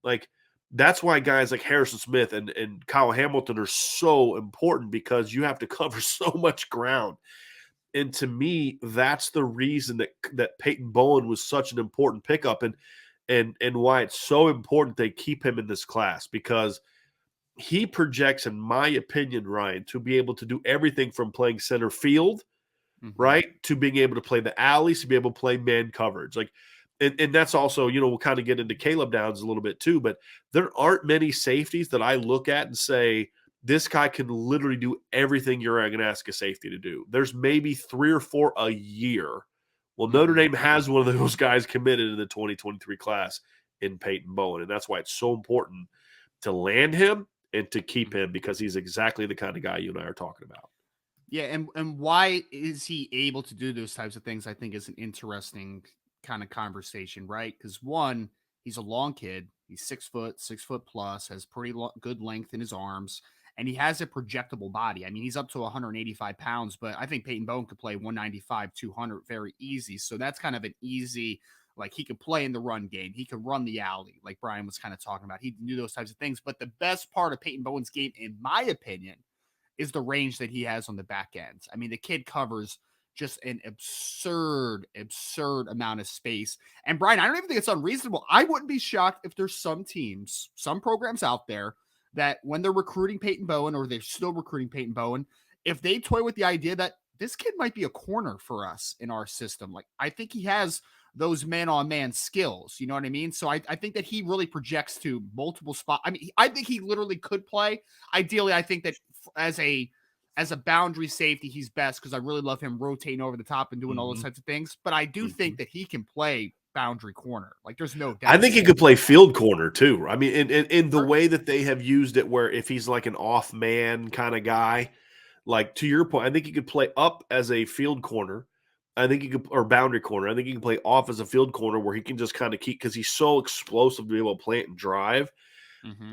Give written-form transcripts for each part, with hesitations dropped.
Like, that's why guys like Harrison Smith and Kyle Hamilton are so important, because you have to cover so much ground. And to me, that's the reason that Peyton Bowen was such an important pickup, and why it's so important they keep him in this class, because he projects, in my opinion, Ryan, to be able to do everything from playing center field, right, to being able to play the alleys, to be able to play man coverage. Like, and that's also, we'll kind of get into Caleb Downs a little bit too, but there aren't many safeties that I look at and say, this guy can literally do everything you're going to ask a safety to do. There's maybe 3 or 4 a year. Well, Notre Dame has one of those guys committed in the 2023 class in Peyton Bowen, and that's why it's so important to land him and to keep him, because he's exactly the kind of guy you and I are talking about. Yeah, and why is he able to do those types of things, I think is an interesting kind of conversation, right? Because one, he's a long kid. He's 6 foot plus, has pretty good length in his arms, and he has a projectable body. I mean, he's up to 185 pounds, but I think Peyton Bowen could play 195, 200 very easy. So that's kind of an easy, like, he could play in the run game. He could run the alley, like Brian was kind of talking about. He can do those types of things. But the best part of Peyton Bowen's game, in my opinion, is the range that he has on the back end. I mean, the kid covers just an absurd amount of space. And Brian, I don't even think it's unreasonable. I wouldn't be shocked if there's some teams, some programs out there that when they're recruiting Peyton Bowen, or they're still recruiting Peyton Bowen, if they toy with the idea that this kid might be a corner for us in our system. Like, I think he has those man-on-man skills. You know what I mean? So I think that he really projects to multiple spots. I mean, I think he literally could play. Ideally, I think that as a boundary safety, he's best, because I really love him rotating over the top and doing all those types of things. But I do think that he can play boundary corner. Like, there's no doubt. I think he could play field corner too. I mean, in the way that they have used it, where if he's like an off man kind of guy, like to your point, I think he could play up as a field corner. I think he could, or boundary corner. I think he can play off as a field corner, where he can just kind of keep, because he's so explosive to be able to plant and drive.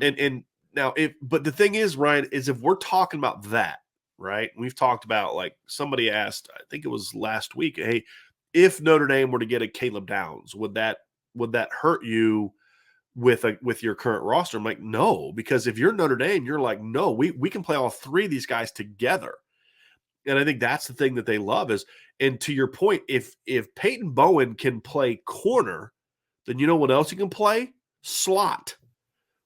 And now, but the thing is, Ryan, is if we're talking about that, right? We've talked about, like, somebody asked, I think it was last week, hey, if Notre Dame were to get a Caleb Downs, would that hurt you with your current roster? I'm like, no, because if you're Notre Dame, you're like, no, we can play all 3 of these guys together. And I think that's the thing that they love is, and to your point, if Peyton Bowen can play corner, then you know what else he can play? Slot,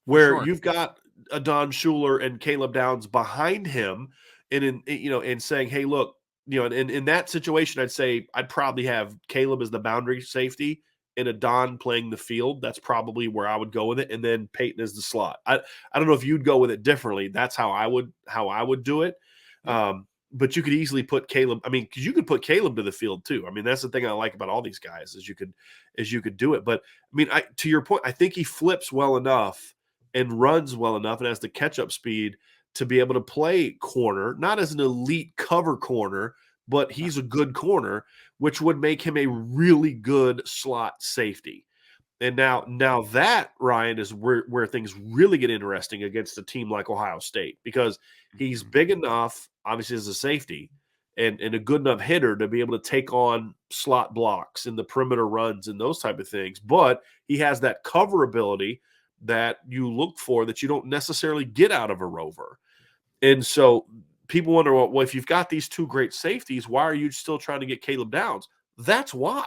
where you've got a Don Schuler and Caleb Downs behind him, and and saying, hey, look, and in that situation, I'd say I'd probably have Caleb as the boundary safety and a Don playing the field. That's probably where I would go with it, and then Peyton as the slot. I don't know if you'd go with it differently. That's how I would do it. But you could easily put Caleb. I mean, because you could put Caleb to the field too. I mean, that's the thing I like about all these guys, is you could do it. But I mean, to your point, I think he flips well enough and runs well enough and has the catch up speed to be able to play corner, not as an elite cover corner, but he's a good corner, which would make him a really good slot safety. And now that, Ryan, is where things really get interesting against a team like Ohio State, because he's big enough, obviously, as a safety, and a good enough hitter to be able to take on slot blocks and the perimeter runs and those type of things. But he has that cover ability that you look for that you don't necessarily get out of a rover. And so people wonder, well, if you've got these 2 great safeties, why are you still trying to get Caleb Downs? That's why.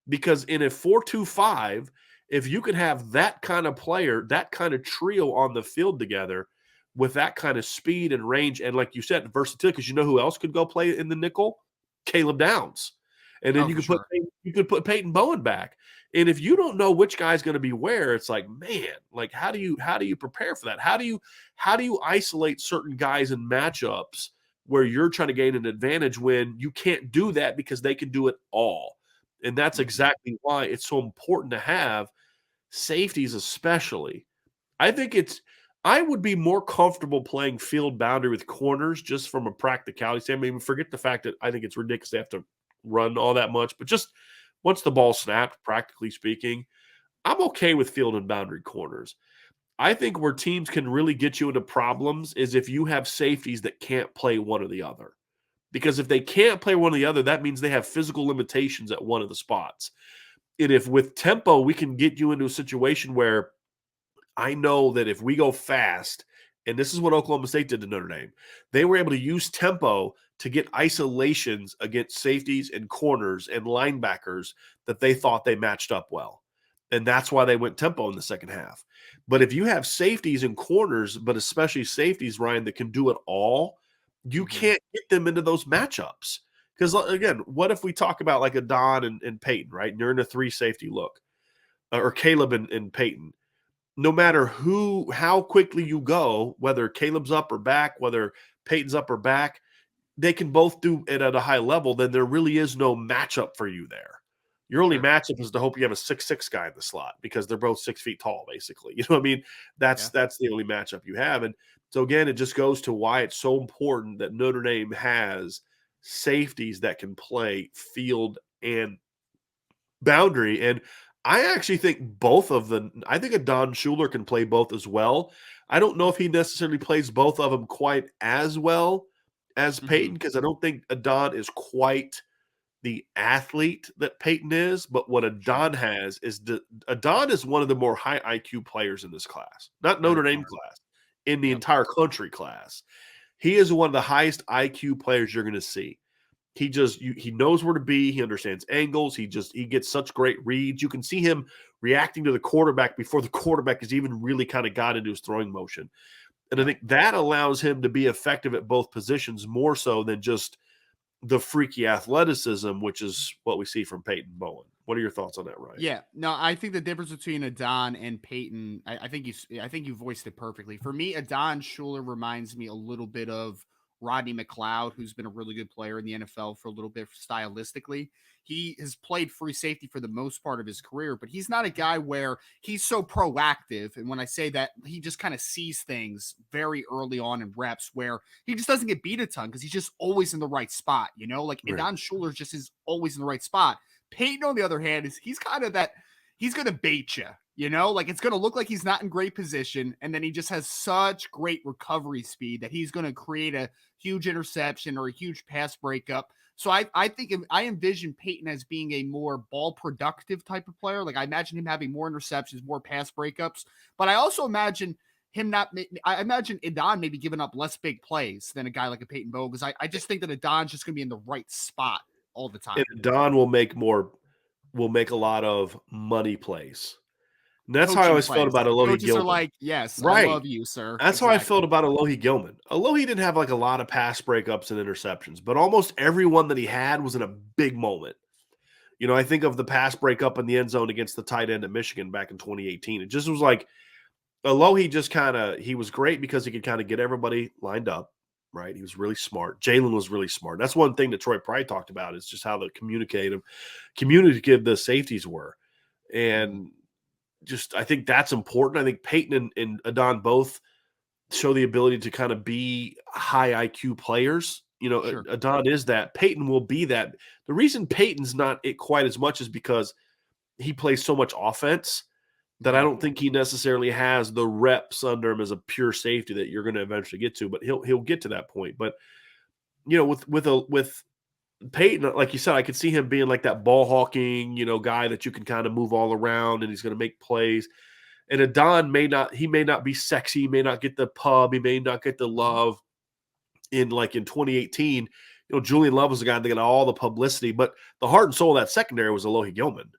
Because in a 4-2-5, if you can have that kind of player, that kind of trio on the field together with that kind of speed and range, and like you said, versatility, because you know who else could go play in the nickel? Caleb Downs. And then you could put Peyton Bowen back. And if you don't know which guy's going to be where, it's like, man, like, how do you prepare for that? How do you isolate certain guys in matchups where you're trying to gain an advantage when you can't do that because they can do it all? And that's exactly why it's so important to have safeties, especially. I would be more comfortable playing field boundary with corners, just from a practicality standpoint. I mean, forget the fact that I think it's ridiculous they have to run all that much, but just once the ball snapped, practically speaking, I'm okay with field and boundary corners. I think where teams can really get you into problems is if you have safeties that can't play one or the other. Because if they can't play one or the other, that means they have physical limitations at one of the spots. And if with tempo we can get you into a situation where I know that if we go fast, and this is what Oklahoma State did to Notre Dame, they were able to use tempo to get isolations against safeties and corners and linebackers that they thought they matched up well. And that's why they went tempo in the second half. But if you have safeties and corners, but especially safeties, Ryan, that can do it all, you Mhm. can't get them into those matchups. Because again, what if we talk about like a Don and Peyton, right? And you're in a 3 safety look, or Caleb and Peyton. No matter how quickly you go, whether Caleb's up or back, whether Peyton's up or back, they can both do it at a high level. Then there really is no matchup for you there. Your only Sure. matchup is to hope you have a 6'6" guy in the slot because they're both 6 feet tall, basically. You know what I mean? Yeah. That's the only matchup you have. And so again, it just goes to why it's so important that Notre Dame has safeties that can play field and boundary. And I actually think I think a Don Schuler can play both as well. I don't know if he necessarily plays both of them quite as well as Peyton, Mhm. because I don't think Adon is quite the athlete that Peyton is. But what Sure. Adon has is Adon is one of the more high IQ players in this class, not Very Notre Dame smart. class, in the Yep. entire country class. He is one of the highest IQ players you're going to see. He knows where to be. He understands angles. He gets such great reads. You can see him reacting to the quarterback before the quarterback has even really kind of got into his throwing motion. And I Yep. think that allows him to be effective at both positions more so than just the freaky athleticism, which is what we see from Peyton Bowen. What are your thoughts on that, Ryan? Yeah, no, I think the difference between Adon and Peyton, I think you voiced it perfectly. For me, Adon Schuler reminds me a little bit of Rodney McLeod, who's been a really good player in the NFL for a little bit stylistically. He has played free safety for the most part of his career, but he's not a guy where he's so proactive. And when I say that, he just kind of sees things very early on in reps where he just doesn't get beat a ton because he's just always in the right spot. You know, like Right. Adon Schuler just is always in the right spot. Peyton, on the other hand, he's kind of that he's gonna bait you, you know, like it's gonna look like he's not in great position, and then he just has such great recovery speed that he's gonna create a huge interception or a huge pass breakup. So I think I envision Peyton as being a more ball productive type of player. Like I imagine him having more interceptions, more pass breakups, but I also imagine him not. I imagine Adon maybe giving up less big plays than a guy like a Peyton Bowe because I just think that Adon's just gonna be in the right spot all the And time. Don will make a lot of money plays. And that's how I Coaching always felt plays. about Alohi Coaches are Gilman. like, "Yes, I Right. love you, sir." That's how I felt Exactly. about Alohi Gilman. Alohi didn't have like a lot of pass breakups and interceptions, but almost every one that he had was in a big moment. You know, I think of the pass breakup in the end zone against the tight end at Michigan back in 2018. It just was like Alohi just kind of he was great because he could kind of get everybody lined up, right? He was really smart. Jalen was really smart. That's one thing that Troy Pride talked about is just how the communicative the safeties were. Mhm. And just I think that's important. I think Peyton and Adon both show the ability to kind of be high IQ players. You know, Sure. Adon is that. Peyton will be that. The reason Peyton's not it quite as much is because he plays so much offense that I Mhm. don't think he necessarily has the reps under him as a pure safety that you're going to eventually get to. But he'll get to that point. But you know, with Peyton, like you said, I could see him being like that ball hawking, you know, guy that you can kind of move all around and he's going to make plays. And Adon may not be sexy, may not get the pub, he may not get the Mhm. love in 2018. You know, Julian Love was the guy that got all the publicity, but the heart and soul of that secondary was Alohi Gilman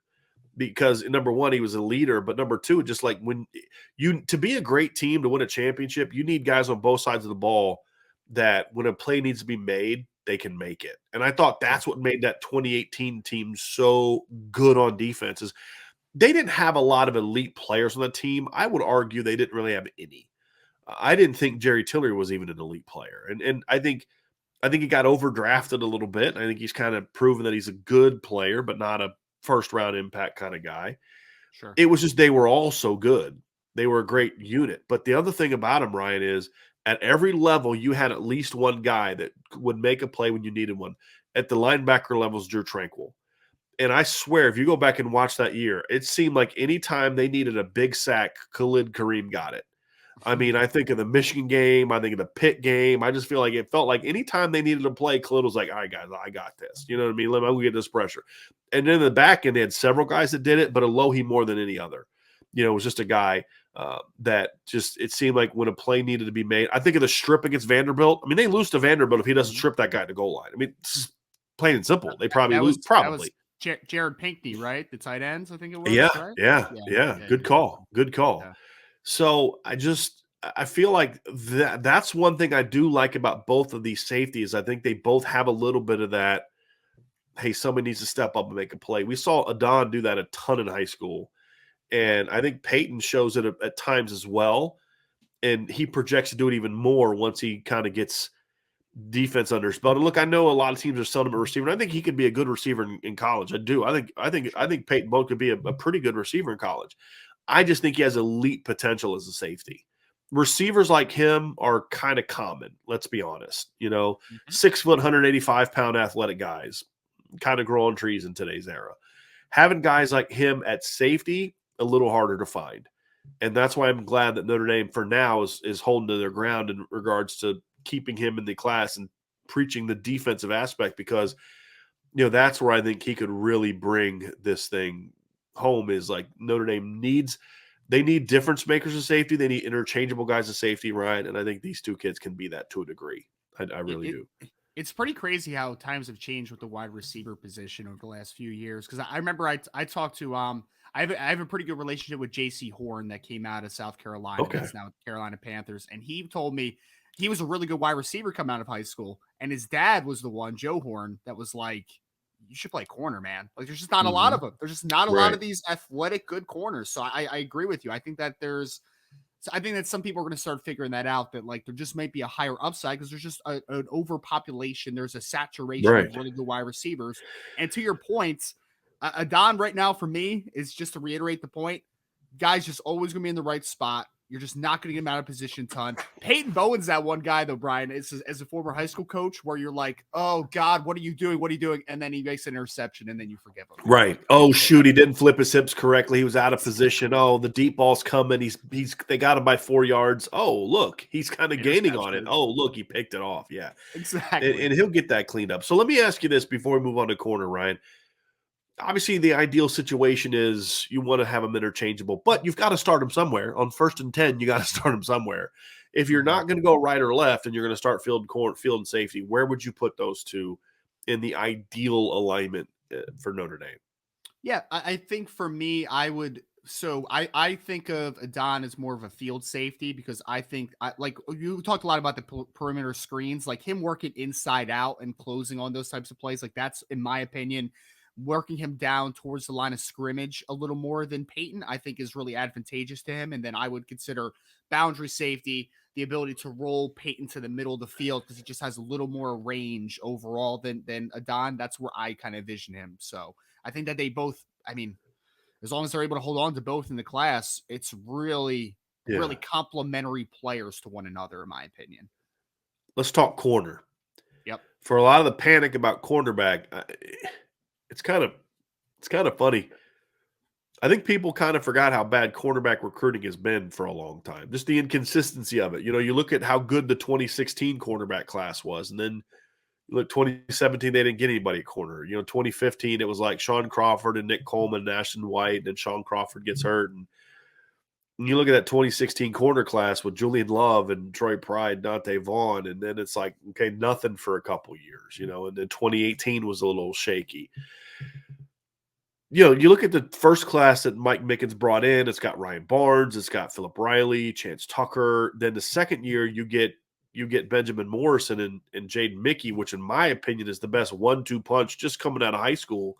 because number one, he was a leader, but number two, just like when you to be a great team to win a championship, you need guys on both sides of the ball that when a play needs to be made, they can make it. And I thought Sure. that's what made that 2018 team so good on defense is they didn't have a lot of elite players on the team. I would argue they didn't really have any. I didn't think Jerry Tillery was even an elite player. And I think he got overdrafted a little bit. I think he's kind of proven that he's a good player, but not a first round impact kind of guy. Sure. It was just they were all so good. They were a great unit. But the other thing about him, Ryan, is at every level you had at least one guy that would make a play when you needed one. At the linebacker levels, Drew Tranquil. And I swear, if you go back and watch that year, it seemed like anytime they needed a big sack, Khalid Kareem got it. I mean, I think of the Michigan game, I think of the Pitt game. I just feel like it felt like anytime they needed to play, Khalid was like, all right, guys, I got this. You know what I mean? Let me get this pressure. And then in the back end, they had several guys that did it, but Alohi more than any other. was just a guy that just it seemed like when a play needed to be made. I think of the strip against Vanderbilt. I mean, they lose to Vanderbilt if he doesn't Mhm. strip that guy at the goal line. I mean, it's plain and simple. They That probably that lose. was that was Probably. Jared Pinkney, right? The tight ends, I think it was, Yeah, right? yeah, Yeah, yeah. yeah, Good yeah, call. Good call. yeah. So I feel like that's one thing I do like about both of these safeties. I think they both have a little bit of that. Hey, somebody needs to step up and make a play. We saw Adon do that a ton in high school, Yep. and I think Peyton shows it at times as well. And he projects to do it even more once he kind of gets defense under his belt. And look, I know a lot of teams are selling him a receiver. And I think he could be a good receiver in college. I do. I think Peyton Bowen could be a pretty good receiver in college. I just think he has elite potential as a safety. Receivers like him are kind of common, let's be honest. Mhm. 6 foot, 185-pound athletic guys, kind of grow on trees in today's era. Having guys like him at safety, a little harder to find. And that's why I'm glad that Notre Dame, for now, is holding to their ground in regards to keeping him in the class and preaching the defensive aspect, because that's where I think he could really bring this thing home. Is like Notre Dame need difference makers of safety. They need interchangeable guys of safety, right? And I think these two kids can be that to a degree. I It, really it do. it's pretty crazy how times have changed with the wide receiver position over the last few years. Because I remember I talked to I have a pretty good relationship with J.C. Horn that came out of South Carolina. Okay. That's now with the Carolina Panthers, and he told me he was a really good wide receiver coming out of high school, and his dad was the one, Joe Horn, that was like, "You should play corner, man. Like, there's just not a lot Hmm. of them. There's just not a lot Right. of these athletic good corners." So I agree with you. I think that I think that some people are going to start figuring that out, that like there just might be a higher upside because there's just an overpopulation. There's a saturation of Right. really good wide receivers. And to your point, Adon right now for me is, just to reiterate the point, guy's just always going to be in the right spot. You're just not going to get him out of position a ton. Peyton Bowen's that one guy though, Brian, as a former high school coach, where you're like, oh God, what are you doing? What are you doing? And then he makes an interception and then you forgive him. And you're Right. like, Oh okay, shoot, he didn't flip his hips correctly. He was out of position. Oh, the deep ball's coming. They got him by 4 yards. Oh, look, he's kind of gaining on it. interception. Oh, look, he picked it off. Yeah. And Exactly. he'll get that cleaned up. So let me ask you this before we move on to corner, Ryan. Obviously, the ideal situation is you want to have them interchangeable, but you've got to start them somewhere. On 1st and 10, you got to start them somewhere. If you're Mhm. not going to go right or left and you're going to start field and safety, where would you put those two in the ideal alignment for Notre Dame? Yeah, I think for me, I would. So I think of Adon as more of a field safety, because I think like you talked a lot about the perimeter screens, like him working inside out and closing on those types of plays. Like that's, in my opinion, working him down towards the line of scrimmage a little more than Peyton, I think is really advantageous to him. And then I would consider boundary safety, the ability to roll Peyton to the middle of the field, because he just has a little more range overall than Adon. That's where I kind of vision him. So I think that they both, I mean, as long as they're able to hold on to both in the class, it's really, really Yeah. complementary players to one another, in my opinion. Let's talk corner. Yep. For a lot of the panic about cornerback, it's kind of it's kind of funny. I think people kind of forgot how bad cornerback recruiting has been for a long time. Just the inconsistency of it. You look at how good the 2016 cornerback class was, and then you look 2017 they didn't get anybody at corner. 2015 it was like Sean Crawford and Nick Coleman and Ashton White, and then Sean Crawford gets hurt, and you look at that 2016 corner class with Julian Love and Troy Pride, Dante Vaughn, and then it's like, okay, nothing for a couple years, and then 2018 was a little shaky. You look at the first class that Mike Mickens brought in, it's got Ryan Barnes, it's got Philip Riley, Chance Tucker. Then the second year you get Benjamin Morrison and Jaden Mickey, which in my opinion is the best 1-2 punch just coming out of high school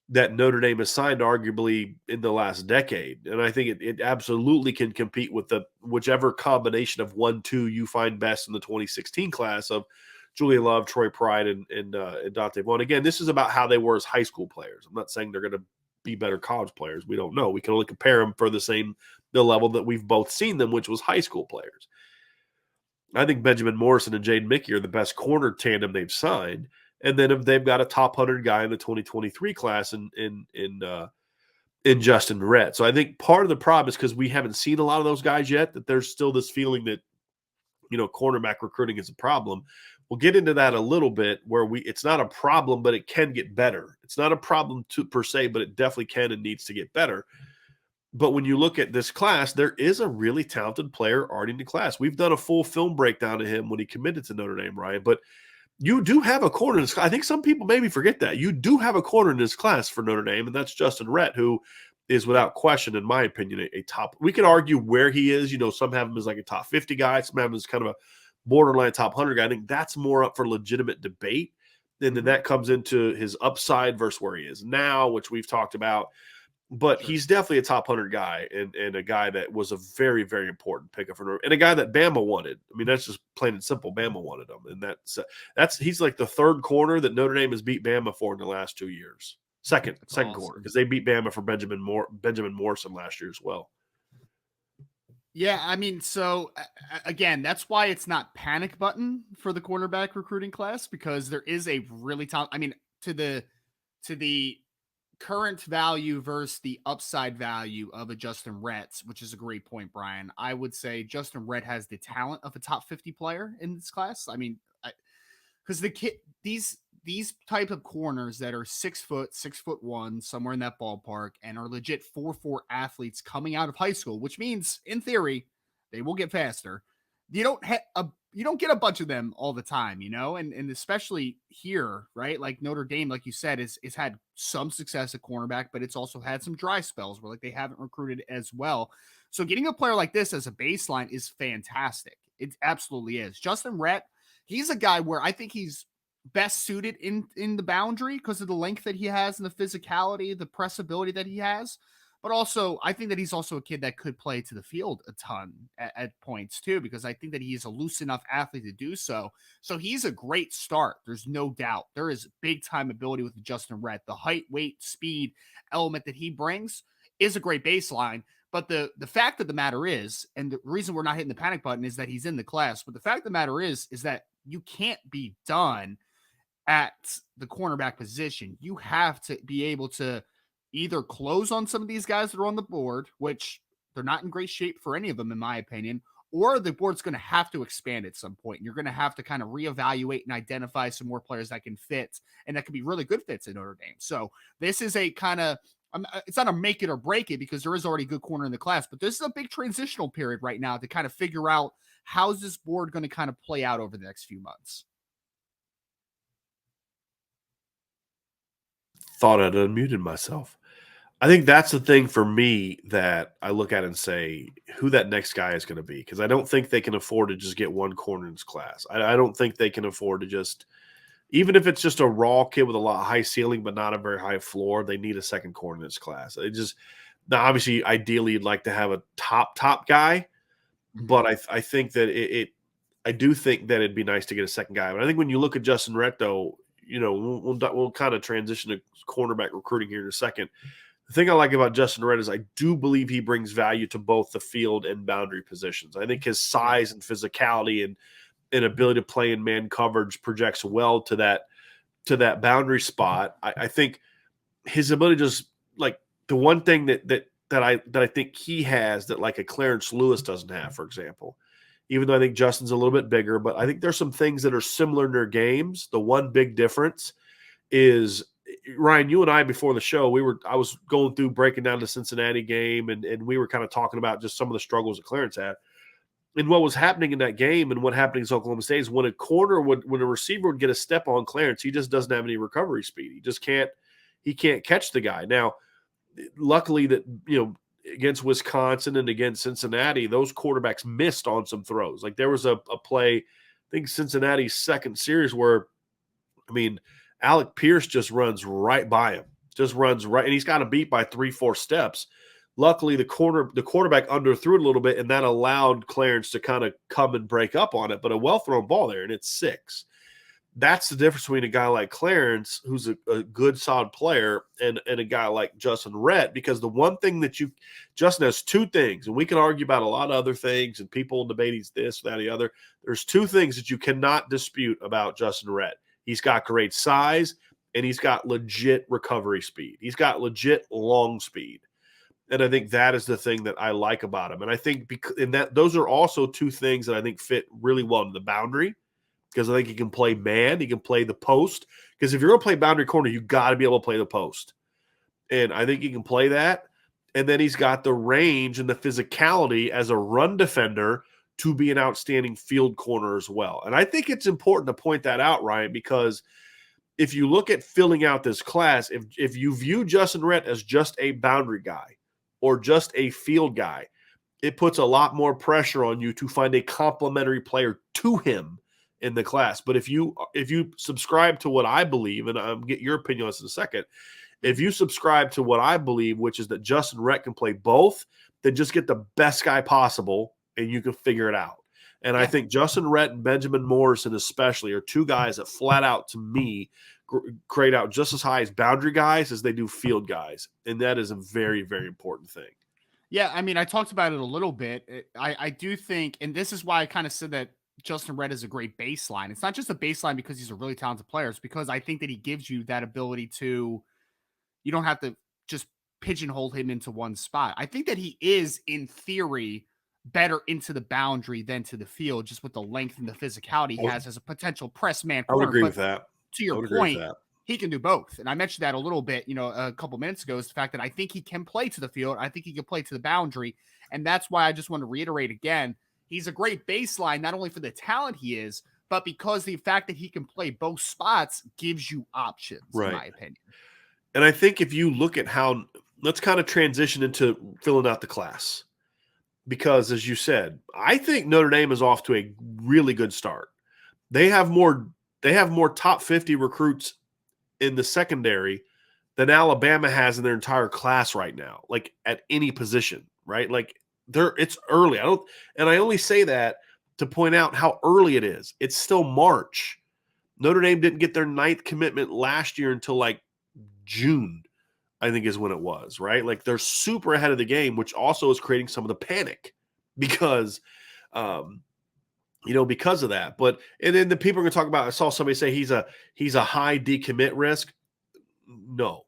that Notre Dame has signed arguably in the last decade. And I think it absolutely can compete with the whichever combination of 1-2 you find best in the 2016 class of Julian Love, Troy Pride, and Dante Vaughn. Again, this is about how they were as high school players. I'm not saying they're going to be better college players. We don't know. We can only compare them for the level that we've both seen them, which was high school players. I think Benjamin Morrison and Jaden Mickey are the best corner tandem they've signed. And then if they've got a top 100 guy in the 2023 class in Justin Rhett. So I think part of the problem is because we haven't seen a lot of those guys yet, that there's still this feeling that, cornerback recruiting is a problem. We'll get into that a little bit, where it's not a problem, but it can get better. It's not a problem per se, but it definitely can and needs to get better. But when you look at this class, there is a really talented player already in the class. We've done a full film breakdown of him when he committed to Notre Dame, Ryan. But you do have a corner in this class. I think some people maybe forget that. You do have a corner in this class for Notre Dame, and that's Justin Rhett, who is Yep. without question, in my opinion, a top. We could argue where he is. Some have him as like a top 50 guy, some have him as kind of a borderline top 100 guy. I think that's more up for legitimate debate. And then Mhm. that comes into his upside versus where he is now, which we've talked about. But Sure. he's definitely a top 100 guy and a guy that was a very, very important pickup for and a guy that Bama wanted. I mean, that's just plain and simple. Bama wanted him. And he's like the third corner that Notre Dame has beat Bama for in the last 2 years. Second That's corner, awesome. because they beat Bama for Benjamin Morrison last year as well. Yeah, I mean, so again, that's why it's not panic button for the cornerback recruiting class, because there is a really I mean, to the current value versus the upside value of a Justin Rhett, which is a great point, Brian. I would say Justin Rhett has the talent of a top 50 player in this class. I mean, because the kid these type of corners that are 6 foot, 6'1", somewhere in that ballpark, and are legit 4'4" athletes coming out of high school, which means in theory they will get faster. You don't get a bunch of them all the time, and especially here, right? Like Notre Dame, like you said, is had some success at cornerback, but it's also had some dry spells where like they haven't recruited as well. So getting a player like this as a baseline is fantastic. It absolutely is. Justin Rhett, he's a guy where I think he's best suited in the boundary because of the length that he has and the physicality, the pressability that he has. But also, I think that he's also a kid that could play to the field a ton at points too, because I think that he's a loose enough athlete to do so. So he's a great start. There's no doubt. There is big time ability with Justin Rhett. The height, weight, speed element that he brings is a great baseline. But the fact of the matter is, and the reason we're not hitting the panic button is that he's in the class. But the fact of the matter is that you can't be done at the cornerback position. You have to be able to either close on some of these guys that are on the board, which they're not in great shape for any of them, in my opinion, or the board's going to have to expand at some point. You're going to have to kind of reevaluate and identify some more players that can fit and that can be really good fits in Notre Dame. So this is a kind of it's not a make it or break it because there is already a good corner in the class, but this is a big transitional period right now to kind of figure out how's this board going to kind of play out over the next few months. Thought I'd unmuted myself. I think that's the thing for me that I look at and say who that next guy is going to be, because I don't think they can afford to just get one corner in this class. I don't think they can afford to just, even if it's just a raw kid with a lot of high ceiling but not a very high floor, they need a second corner in this class. It just now, obviously, ideally, you'd like to have a top guy, Mhm. but I think that I do think that it'd be nice to get a second guy. But I think when you look at Justin Rhett, though, we'll kind of transition to cornerback recruiting here in a second. The thing I like about Justin Rhett is I do believe he brings value to both the field and boundary positions. I think his Yep. size and physicality and ability to play in man coverage projects well to that boundary spot. I think his ability to just like the one thing that I think he has that like a Clarence Lewis doesn't have, for example. Even though I think Justin's a little bit bigger, but I think there's some things that are similar in their games. The one big difference is Ryan, you and I before the show, I was going through breaking down the Cincinnati game and we were kind of talking about just some of the struggles that Clarence had. And what was happening in that game and what happened in Oklahoma State is when a receiver would get a step on Clarence, he just doesn't have any recovery speed. He can't catch the guy. Now, luckily that, against Wisconsin and against Cincinnati, those quarterbacks missed on some throws. Like there was a play, I think Cincinnati's second series where, I mean, Alec Pierce just runs right by him, just runs right, and he's got to beat by 3-4 steps. Luckily, the quarterback underthrew it a little bit, and that allowed Clarence to kind of come and break up on it. But a well thrown ball there, and it's 6. That's the difference between a guy like Clarence, who's a good, solid player, and a guy like Justin Rhett. Because the one thing that Justin has 2 things, and we can argue about a lot of other things, and people debate he's this, that, the other. There's 2 things that you cannot dispute about Justin Rhett. He's got great size, and he's got legit recovery speed. He's got legit long speed. And I think that is the thing that I like about him. And I think those are also 2 things that I think fit really well in the boundary, because I think he can play man, he can play the post. Because if you're going to play boundary corner, you got to be able to play the post. And I think he can play that. And then he's got the range and the physicality as a run defender to be an outstanding field corner as well. And I think it's important to point that out, Ryan, because if you look at filling out this class, if you view Justin Rhett as just a boundary guy or just a field guy, it puts a lot more pressure on you to find a complementary player to him in the class. But if you subscribe to what I believe, and I'll get your opinion on this in a second, if you subscribe to what I believe, which is that Justin Rhett can play both, then just get the best guy possible and you can figure it out. And I think Justin Rhett and Benjamin Morrison especially are two guys that flat out, to me, grade out just as high as boundary guys as they do field guys. And that is a very, very important thing. Yeah, I mean, I talked about it a little bit. I do think, and this is why I kind of said that Justin Rhett is a great baseline. It's not just a baseline because he's a really talented player. It's because I think that he gives you that ability to, you don't have to just pigeonhole him into one spot. I think that he is, in theory, better into the boundary than to the field, just with the length and the physicality he has as a potential press man I would corner. agree But with that. to your point, he can do both. And I mentioned that a little bit, a couple minutes ago, is the fact that I think he can play to the field. I think he can play to the boundary. And that's why I just want to reiterate again, he's a great baseline, not only for the talent he is, but because the fact that he can play both spots gives you options, in my opinion. And I think if you look at how, let's kind of transition into filling out the class. Because as you said, I think Notre Dame is off to a really good start. They have more top 50 recruits in the secondary than Alabama has in their entire class right now, like at any position, right? Like it's early. I only say that to point out how early it is. It's still March. Notre Dame didn't get their 9th commitment last year until like June, I think is when it was, right? Like they're super ahead of the game, which also is creating some of the panic because, because of that. But, and then the people are going to talk about, I saw somebody say he's a high decommit risk. No.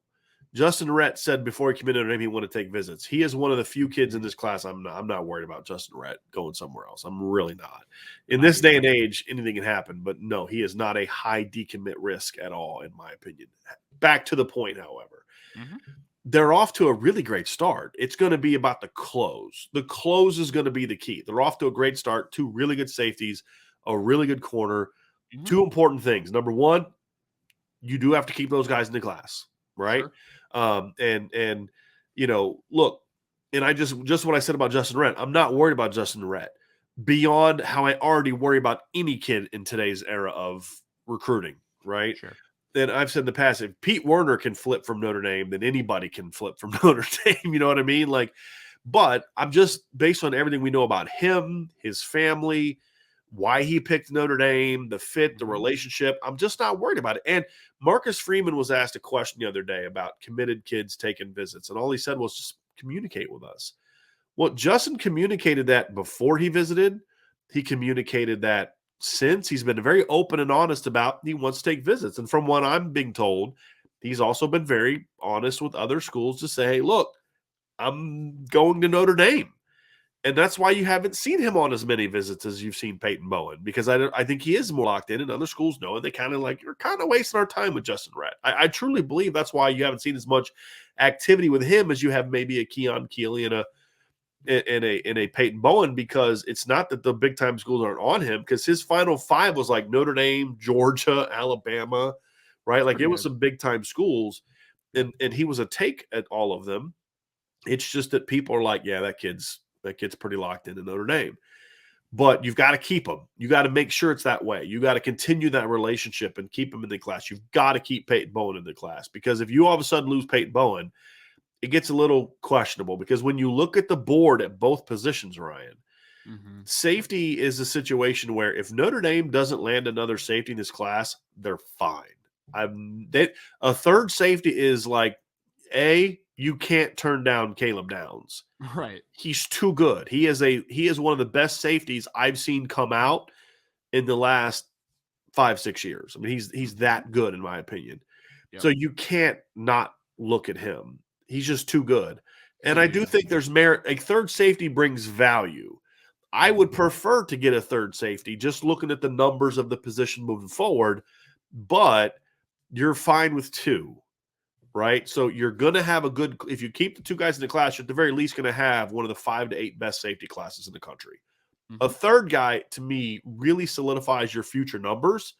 Justin Rhett said before he committed to Notre Dame, he wanted to take visits. He is one of the few kids in this class. I'm not worried about Justin Rhett going somewhere else. I'm really not. In this day and age, anything can happen. But no, he is not a high decommit risk at all, in my opinion. Back to the point, however, they're off to a really great start. It's going to be about the close. The close is going to be the key. They're off to a great start. 2 really good safeties, a really good corner. 2 important things. Number one, you do have to keep those guys in the class, right? Sure. Look, and I just what I said about Justin Rhett, I'm not worried about Justin Rhett beyond how I already worry about any kid in today's era of recruiting, right? Sure. Then I've said in the past, if Pete Werner can flip from Notre Dame, then anybody can flip from Notre Dame. You know what I mean? Like, but I'm just based on everything we know about him, his family, why he picked Notre Dame, the fit, the relationship. I'm just not worried about it. And Marcus Freeman was asked a question the other day about committed kids taking visits, and all he said was just communicate with us. Well, Justin communicated that before he visited. He communicated that since. He's been very open and honest about he wants to take visits. And from what I'm being told, he's also been very honest with other schools to say, hey, look, I'm going to Notre Dame. And that's why you haven't seen him on as many visits as you've seen Peyton Bowen, because I think he is more locked in, and other schools know it. They kind of like, you're kind of wasting our time with Justin Rhett. I truly believe that's why you haven't seen as much activity with him as you have maybe a Keon Keeley and a Peyton Bowen, because it's not that the big time schools aren't on him, because his final 5 was like Notre Dame, Georgia, Alabama, right? Like it was some big time schools, and he was a take at all of them. It's just that people are like, yeah, that kid's pretty locked into Notre Dame. But you've got to keep him. You got to make sure it's that way. You got to continue that relationship and keep him in the class. You've got to keep Peyton Bowen in the class, because if you all of a sudden lose Peyton Bowen, it gets a little questionable, because when you look at the board at both positions, Ryan, safety is a situation where if Notre Dame doesn't land another safety in this class, they're fine. A third safety is like, you can't turn down Caleb Downs. Right. He's too good. He is one of the best safeties I've seen come out in the last 5-6 years. I mean, he's that good in my opinion. Yep. So you can't not look at him. He's just too good. And I do think there's merit. A third safety brings value. I would prefer to get a third safety, just looking at the numbers of the position moving forward, but you're fine with 2. right? So you're going to have if you keep the two guys in the class, you're at the very least going to have one of the 5 to 8 best safety classes in the country. A Mhm. third guy, to me, really solidifies your future numbers,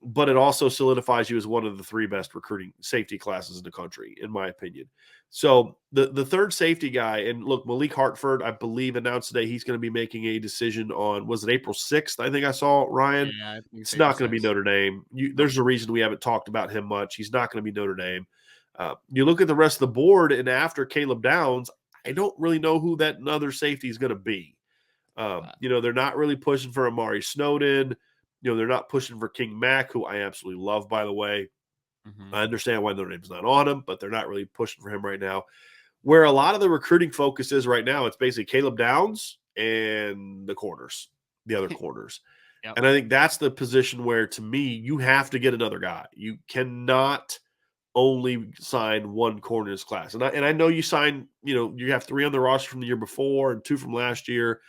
but it also solidifies you as one of the 3 best recruiting safety classes in the country, in my opinion. So the third safety guy, and look, Malik Hartford, I believe, announced today he's going to be making a decision on, was it April 6th? I think I saw, Ryan. Yeah, I think it's It's April not going to be 6th. Notre Dame. Nope. There's a reason we haven't talked about him much. He's not going to be Notre Dame. You look at the rest of the board, and after Caleb Downs, I don't really know who that other safety is going to be. They're not really pushing for Amari Snowden. They're not pushing for King Mack, who I absolutely love, by the way. Mhm. I understand why Notre Dame's not on him, but they're not really pushing for him right now. Where a lot of the recruiting focus is right now, it's basically Caleb Downs and the other corners. Yep. And I think that's the position where, to me, you have to get another guy. You cannot only sign one corner in this class. And I know you you have 3 on the roster from the year before and 2 from last year.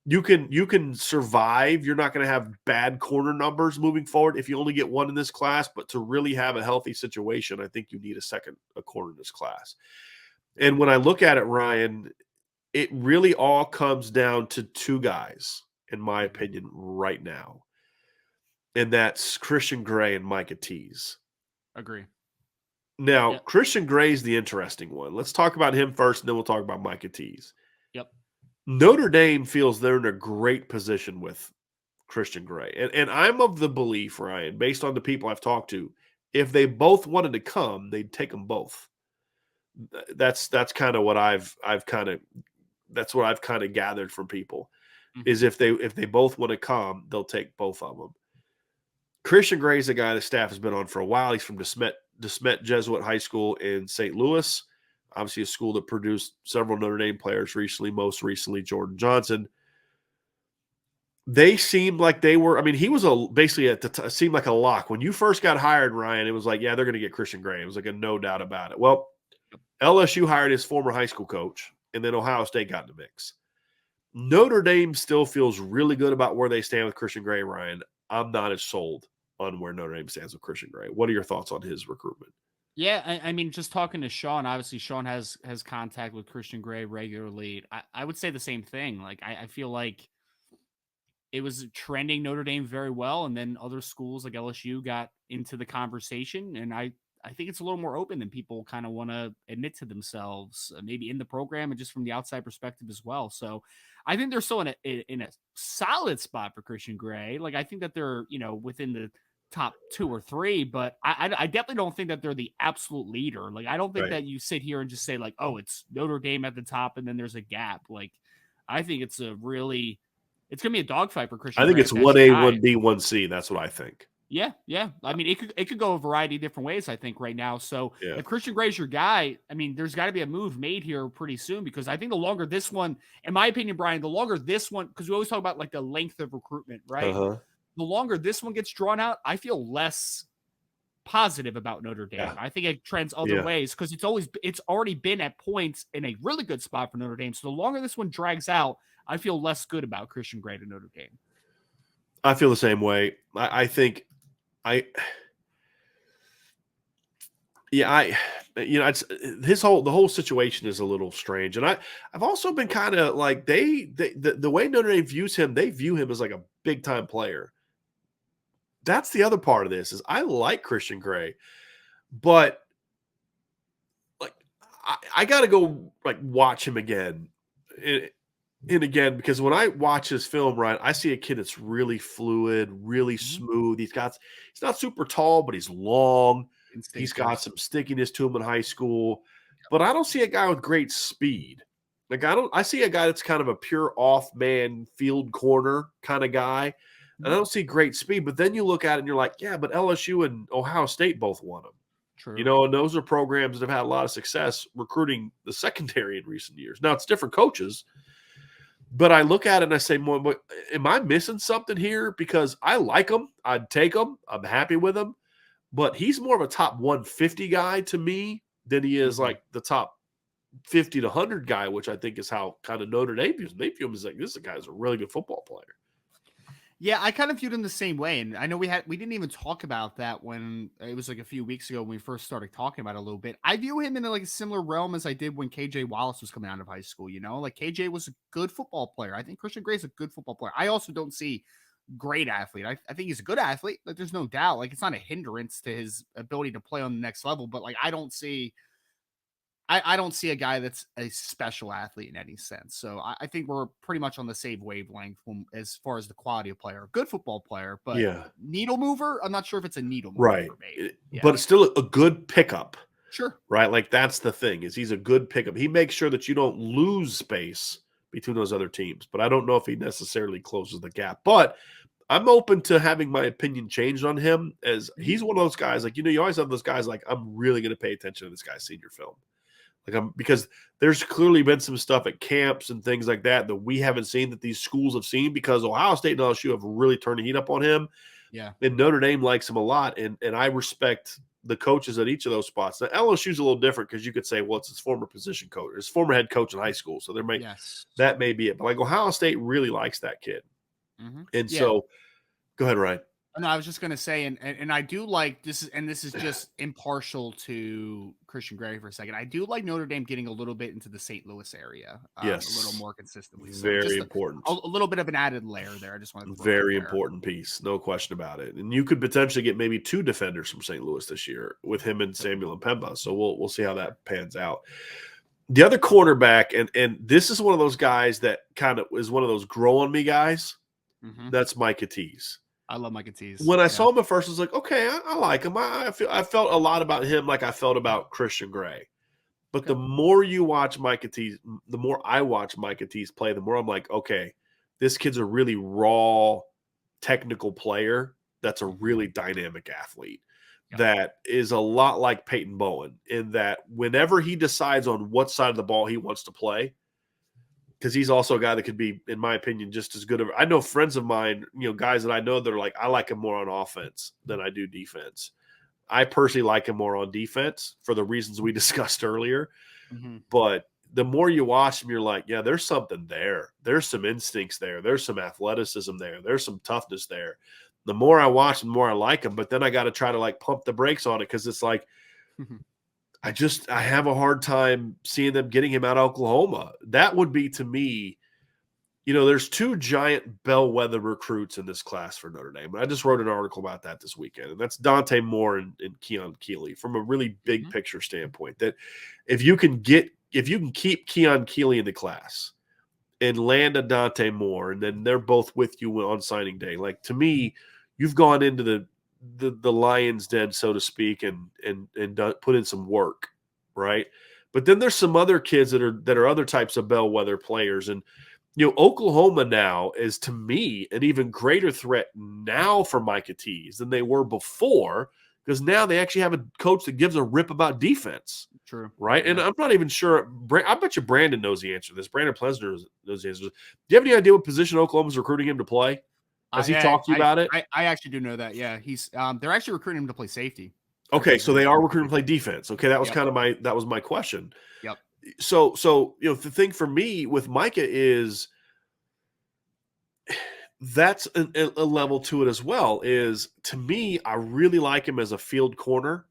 You can survive. You're not going to have bad corner numbers moving forward if you only get one in this class, but to really have a healthy situation, I think you need a corner in this class. And when I look at it, Ryan, it really all comes down to 2 guys, in my Mhm. opinion, right now. And that's Christian Gray and Micah Tease. Agree. Now, Yep. Christian Gray is the interesting one. Let's talk about him first, and then we'll talk about Micah Tease. Yep. Notre Dame feels they're in a great position with Christian Gray. And I'm of the belief, Ryan, based on the people I've talked to, if they both wanted to come, they'd take them both. That's kind of what I've kind of gathered from people, is Mhm. if they both want to come, they'll take both of them. Christian Gray is a guy the staff has been on for a while. He's from DeSmet Jesuit High School in St. Louis, obviously a school that produced several Notre Dame players recently, most recently Jordan Johnson. They seemed like they were. I mean, he was basically seemed like a lock when you first got hired, Ryan. It was like, yeah, they're going to get Christian Gray. It was like a no doubt about it. Well, LSU hired his former high school coach, and then Ohio State got in the mix. Notre Dame still feels really good about where they stand with Christian Gray, Ryan. I'm not as sold on where Notre Dame stands with Christian Gray. What are your thoughts on his recruitment? Yeah, I mean, just talking to Sean, obviously Sean has contact with Christian Gray regularly. I would say the same thing. Like I feel like it was trending Notre Dame very well, and then other schools like LSU got into the conversation, and I think it's a little more open than people kind of want to admit to themselves, maybe in the program and just from the outside perspective as well. So I think they're still in a solid spot for Christian Gray. Like I think that they're within the top 2 or 3, but I definitely don't think that they're the absolute leader. Like I don't think Right. that you sit here and just say like, oh, it's Notre Dame at the top, and then there's a gap. Like I think it's gonna be a dogfight for I Christian think Gray it's if that's one your A, guy. one B, one C. That's what I think. Yeah, yeah. I mean, it could go a variety of different ways, I think, right now. So Yeah. if Christian Gray's your guy, I mean, there's got to be a move made here pretty soon because I think the longer this one, in my opinion, Brian, the longer this one, because we always talk about like the length of recruitment, Uh right? huh. The longer this one gets drawn out, I feel less positive about Notre Yeah. Dame. I think it trends other Yeah. ways because it's already been at points in a really good spot for Notre Dame. So the longer this one drags out, I feel less good about Christian Gray to Notre Dame. I feel the same way. I think I Yeah, it's the whole situation is a little strange, and I've also been kind of like the way Notre Dame views him, they view him as like a big time player. That's the other part of this is I like Christian Gray, but like I got to go like watch him again and again because when I watch his film, right, I see a kid that's really fluid, really Mhm. smooth. He's not super tall, but he's long. He's got Instinctive. some stickiness to him in high school, but I don't see a guy with great speed. Like I see a guy that's kind of a pure off man field corner kind of guy. And I Mhm. don't see great speed, but then you look at it and you're like, yeah, but LSU and Ohio State both won him. True. And those are programs that have had a lot of success recruiting the secondary in recent years. Now it's different coaches, but I look at it and I say, am I missing something here? Because I like him. I'd take him. I'm happy with him. But he's more of a top 150 guy to me than he is Mhm. like the top 50 to 100 guy, which I think is how kind of Notre Dame views him. They view him as like, this guy's a really good football player. Yeah, I kind of viewed him the same way, and I know we didn't even talk about that when it was like a few weeks ago when we first started talking about it a little bit. I view him in like a similar realm as I did when KJ Wallace was coming out of high school. Like KJ was a good football player. I think Christian Gray's a good football player. I also don't see great athlete. I think he's a good athlete. Like there's no doubt. Like it's not a hindrance to his ability to play on the next level, but like I don't see a guy that's a special athlete in any sense. So I think we're pretty much on the same wavelength as far as the quality of player. Good football player, but Yeah, needle mover. I'm not sure if it's a needle mover right. for me. But Yeah, it's still a good pickup, sure. right? Like that's the thing is he's a good pickup. He makes sure that you don't lose space between those other teams. But I don't know if he necessarily closes the gap. But I'm open to having my opinion changed on him as Mhm. he's one of those guys. Like you always have those guys. Like I'm really going to pay attention to this guy's senior film. Like I'm because there's clearly been some stuff at camps and things like that that we haven't seen that these schools have seen because Ohio State and LSU have really turned the heat up on him, Yeah. and Notre Dame likes him a lot, and I respect the coaches at each of those spots. Now LSU's a little different because you could say, well, it's his former position coach, his former head coach in high school, so Yes. that may be it. But like Ohio State really likes that kid, and Yeah. so go ahead, Ryan. No, I was just gonna say, and I do like this is just impartial to Christian Gray for a second. I do like Notre Dame getting a little bit into the St. Louis area, a little Yes, more consistently. So very just important. a little bit of an added layer there. I just wanted to throw out Very there. important piece, no question about it. And you could potentially get maybe 2 defenders from St. Louis this year with him and Samuel and Pemba. So we'll see how that pans out. The other cornerback, and this is one of those guys that kind of is one of those grow on me guys. Hmm. That's Micah Tease. I love Micah Tease. When I Yeah. saw him at first, I was like, okay, I like him. I felt a lot about him like I felt about Christian Gray. But Okay. the more you watch Micah Tease, the more I watch Micah Tease play, the more I'm like, okay, this kid's a really raw, technical player that's a Hmm. really dynamic athlete Yep. that is a lot like Peyton Bowen in that whenever he decides on what side of the ball he wants to play, because he's also a guy that could be, in my opinion, just as good. I know friends of mine, guys that I know that are like, I like him more on offense than I do defense. I personally like him more on defense for the reasons we discussed earlier. Hmm. But the more you watch him, you're like, yeah, there's something there. There's some instincts there. There's some athleticism there. There's some toughness there. The more I watch him, the more I like him. But then I got to try to like pump the brakes on it because it's like, I have a hard time seeing them getting him out of Oklahoma. That would be to me, there's 2 giant bellwether recruits in this class for Notre Dame. I just wrote an article about that this weekend, and that's Dante Moore and Keon Keeley from a really big Hmm. picture standpoint. That if you can keep Keon Keeley in the class and land a Dante Moore, and then they're both with you on signing day, like to me, you've gone into the lion's den, so to speak, and put in some work, right? But then there's some other kids that are other types of bellwether players, and Oklahoma now is to me an even greater threat now for Micah Tease than they were before because now they actually have a coach that gives a rip about defense, True. right? And Yeah. I'm not even sure. I bet you Brandon knows the answer to this. Brandon Plesner knows the answer. Do you have any idea what position Oklahoma's recruiting him to play? Has he I talked to you about it? I actually do know that. Yeah, he's they're actually recruiting him to play safety. Okay, so they are recruiting to Safety. play defense. Okay, that was Yep. kind of my question. Yep. So the thing for me with Micah is that's a level to it as well. Is to me, I really like him as a field corner,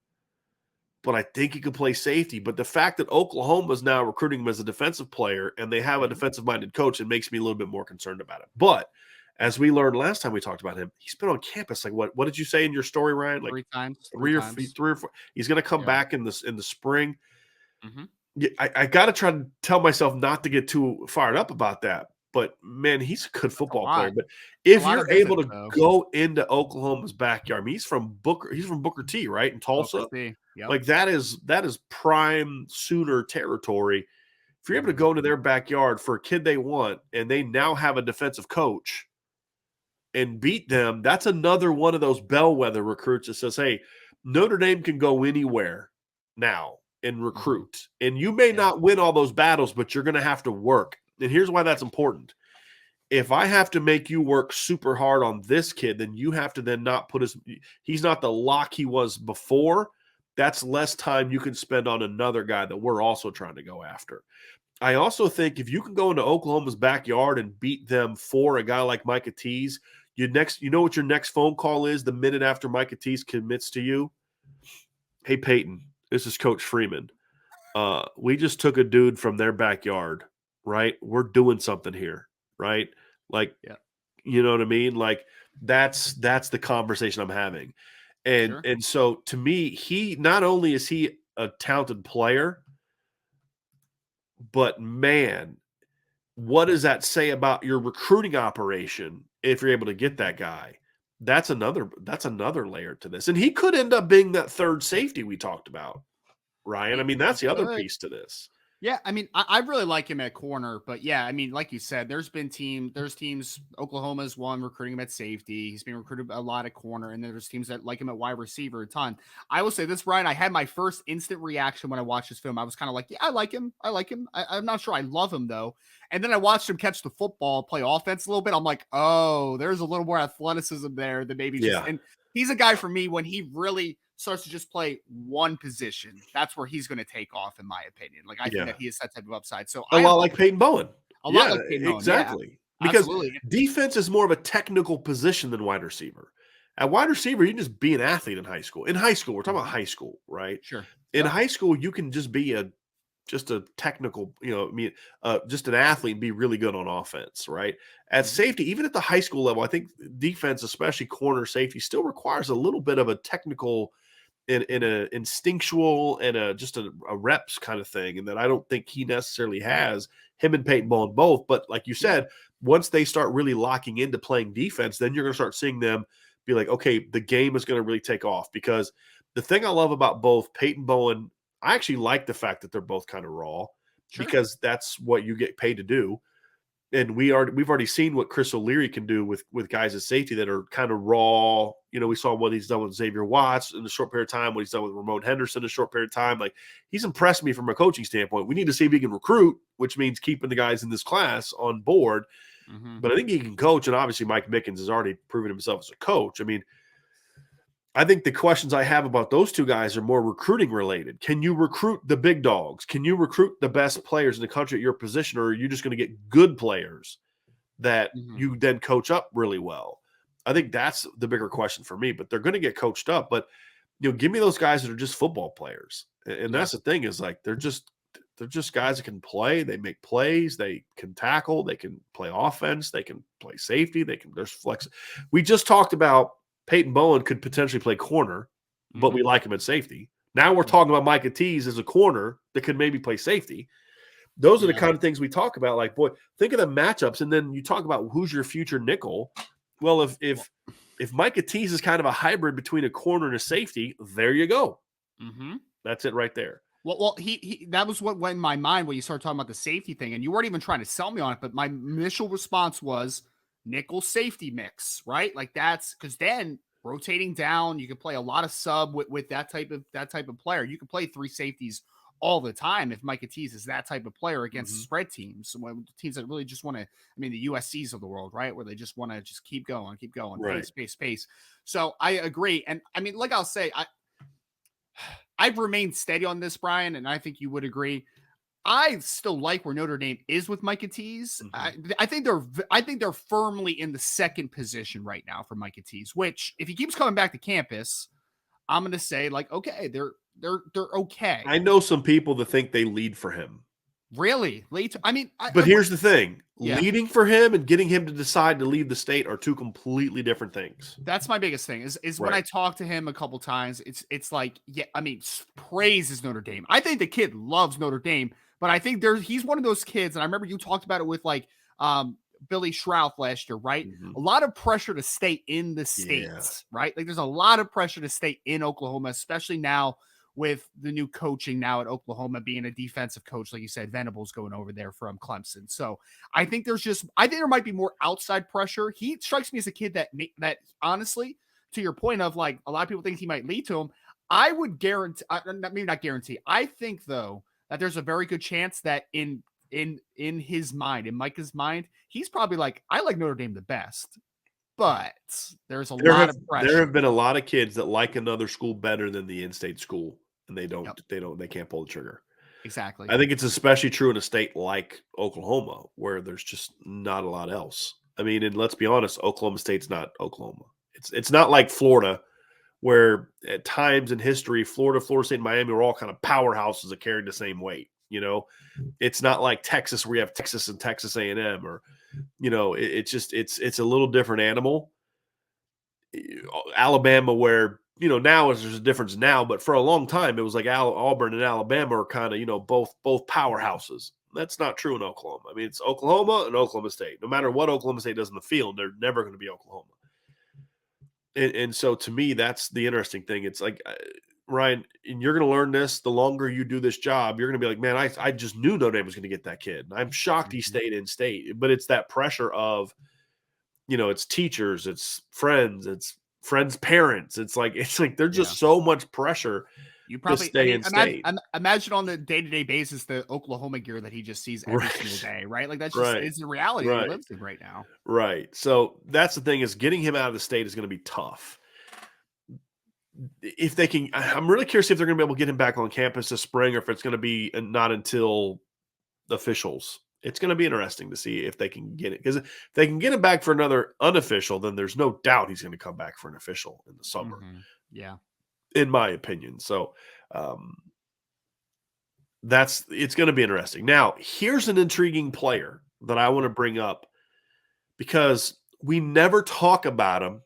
but I think he could play safety. But the fact that Oklahoma is now recruiting him as a defensive player and they have a Mhm. defensive minded coach, it makes me a little bit more concerned about it. But as we learned last time we talked about him, he's been on campus. Like what did you say in your story, Ryan? Like 3 times, 3 three or times. 4. He's going to come Yeah. back in the spring. Mhm. Yeah, I got to try to tell myself not to get too fired up about that. But man, he's a good That's a football player. lot. But It's a if lot you're of able visits, to though. go into Oklahoma's backyard, I mean, he's from Booker T, right? In Booker Tulsa. T. Yep. Like that is prime Sooner territory. If you're able to Mhm. go into their backyard for a kid they want, and they now have a defensive coach and beat them, that's another one of those bellwether recruits that says, hey, Notre Dame can go anywhere now and Mhm. recruit. And you may Yeah. not win all those battles, but you're going to have to work. And here's why that's important. If I have to make you work super hard on this kid, then you have to then not put he's not the lock he was before. That's less time you can spend on another guy that we're also trying to go after. I also think if you can go into Oklahoma's backyard and beat them for a guy like Micah Tease, You know what your next phone call is the minute after Micah Tease commits to you? Hey, Peyton, this is Coach Freeman. We just took a dude from their backyard, right? We're doing something here, right? Like, Yeah. you know what I mean? Like that's the conversation I'm having. Sure. And so to me, he not only is he a talented player, but man, what does that say about your recruiting operation if you're able to get that guy? That's another layer to this. And he could end up being that third safety we talked about, Ryan. I mean, He that's the other could. piece to this. Yeah, I mean, I really like him at corner, but yeah, I mean, like you said, there's teams. Oklahoma's one recruiting him at safety. He's been recruited a lot at corner, and then there's teams that like him at wide receiver a ton. I will say this, Brian. I had my first instant reaction when I watched this film. I was kind of like, yeah, I like him. I like him. I'm not sure I love him though. And then I watched him catch the football, play offense a little bit. I'm like, oh, there's a little more athleticism there than maybe just. Yeah. And he's a guy for me when he really starts to just play one position, that's where he's going to take off, in my opinion. Like, I think Yeah. that he is that type of upside. So A I have lot like Peyton Bowen. a lot Yeah, like Peyton Bowen. Yeah, exactly. Because absolutely. defense is more of a technical position than wide receiver. At wide receiver, you can just be an athlete in high school. In high school, we're talking about Mhm. high school, right? Sure. In Yep. high school, you can just be just a technical, just an athlete and be really good on offense, right? At Mhm. safety, even at the high school level, I think defense, especially corner safety, still requires a little bit of a technical in a instinctual and a reps kind of thing, and that I don't think he necessarily has. Him and Peyton Bowen both, but like you Yeah. said, once they start really locking into playing defense, then you're going to start seeing them be like, okay, the game is going to really take off. Because the thing I love about both Peyton Bowen, I actually like the fact that they're both kind of raw, Sure. because that's what you get paid to do. And we've already seen what Chris O'Leary can do with guys at safety that are kind of raw. We saw what he's done with Xavier Watts in a short period of time, what he's done with Ramon Henderson in a short period of time. Like, he's impressed me from a coaching standpoint. We need to see if he can recruit, which means keeping the guys in this class on board. Mhm. But I think he can coach, and obviously Mike Mickens has already proven himself as a coach. I mean, I think the questions I have about those two guys are more recruiting related. Can you recruit the big dogs? Can you recruit the best players in the country at your position, or are you just going to get good players that Mhm. you then coach up really well? I think that's the bigger question for me, but they're going to get coached up. But give me those guys that are just football players. And Yeah. that's the thing, is like they're just guys that can play, they make plays, they can tackle, they can play offense, they can play safety, there's flex. We just talked about Peyton Bowen could potentially play corner, but Mhm. we like him at safety. Now we're talking about Micah Tease as a corner that could maybe play safety. Those are the Yeah. kind of things we talk about. Like, boy, think of the matchups, and then you talk about who's your future nickel. Well, if Well, if if Micah Tease is kind of a hybrid between a corner and a safety, there you go. mhm. That's it right there. Well, he that was what went in my mind when you started talking about the safety thing, and you weren't even trying to sell me on it, but my initial response was nickel safety mix, right? Like, that's because then rotating down, you can play a lot of sub with that type of player. You can play three safeties all the time if Micah Tease is that type of player against Mhm. spread teams, when teams that really just want to. I mean, the USC's of the world, right, where they just want to just keep going, Right. pace. So I agree, and I mean, like I'll say, I've remained steady on this, Brian, and I think you would agree. I still like where Notre Dame is with Micah Tease. Mhm. I think they're firmly in the second position right now for Micah Tease. Which, if he keeps coming back to campus, I'm going to say, like, okay, they're okay. I know some people that think they lead for him. Really, late. I mean, But here's the thing. yeah. Leading for him and getting him to decide to leave the state are two completely different things. That's my biggest thing is when Right. I talk to him a couple times, it's like, yeah, I mean, praises Notre Dame. I think the kid loves Notre Dame, but I think he's one of those kids, and I remember you talked about it with like Billy Shrouth last year, right? Mhm. A lot of pressure to stay in the Yeah. states, right? Like, there's a lot of pressure to stay in Oklahoma, especially now with the new coaching now at Oklahoma, being a defensive coach, like you said, Venables going over there from Clemson. So I think there might be more outside pressure. He strikes me as a kid that honestly, to your point of, like, a lot of people think he might lead to him. I would guarantee, maybe not guarantee. I think though that there's a very good chance that in his mind, in Micah's mind, he's probably like, I like Notre Dame the best, but there's a There lot have of there pressure. have been a lot of kids that like another school better than the in-state school, and Yep, they can't pull the trigger. exactly. I think it's especially true in a state like Oklahoma, where there's just not a lot else. I mean, and let's be honest, Oklahoma State's not Oklahoma. It's not like Florida, where at times in history, Florida State, and Miami were all kind of powerhouses that carried the same weight. It's not like Texas, where you have Texas and Texas A&M, or it's a little different animal. Alabama, where now there's a difference now, but for a long time it was like Auburn and Alabama are kind of both powerhouses. That's not true in Oklahoma. I mean, it's Oklahoma and Oklahoma State. No matter what Oklahoma State does in the field, they're never going to be Oklahoma. And so to me, that's the interesting thing. It's like, Ryan, and you're going to learn this the longer you do this job. You're going to be like, man, I just knew Notre Dame was going to get that kid. I'm shocked he stayed in state. But it's that pressure of, it's teachers, it's friends' parents. It's like there's just so much pressure You to probably, stay in state. imagine on the day-to-day basis the Oklahoma gear that he just sees every single day, right? Like that's just it's the reality that he lives in right now. Right. So that's the thing, is getting him out of the state is going to be tough. If they can, I'm really curious if they're going to be able to get him back on campus this spring, or if it's going to be not until the officials. It's going to be interesting to see if they can get it, because if they can get him back for another unofficial, then there's no doubt he's going to come back for an official in the summer. Yeah, in my opinion. So it's going to be interesting. Now, here's an intriguing player that I want to bring up, because we never talk about him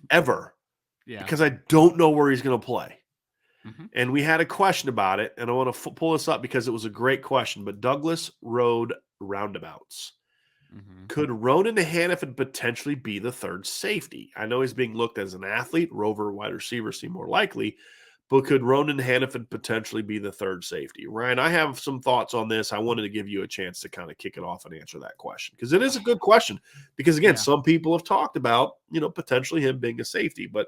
ever. Because I don't know where he's going to play. And we had a question about it, and I want to pull this up because it was a great question. But Douglas Road roundabouts. Could Ronan Hannafin potentially be the third safety? I know he's being looked as an athlete. Rover wide receiver seem more likely. But could Ronan Hannafin potentially be the third safety? Ryan, I have some thoughts on this. I wanted to give you a chance to kind of kick it off and answer that question, because it is a good question. Because, again, some people have talked about, potentially him being a safety. But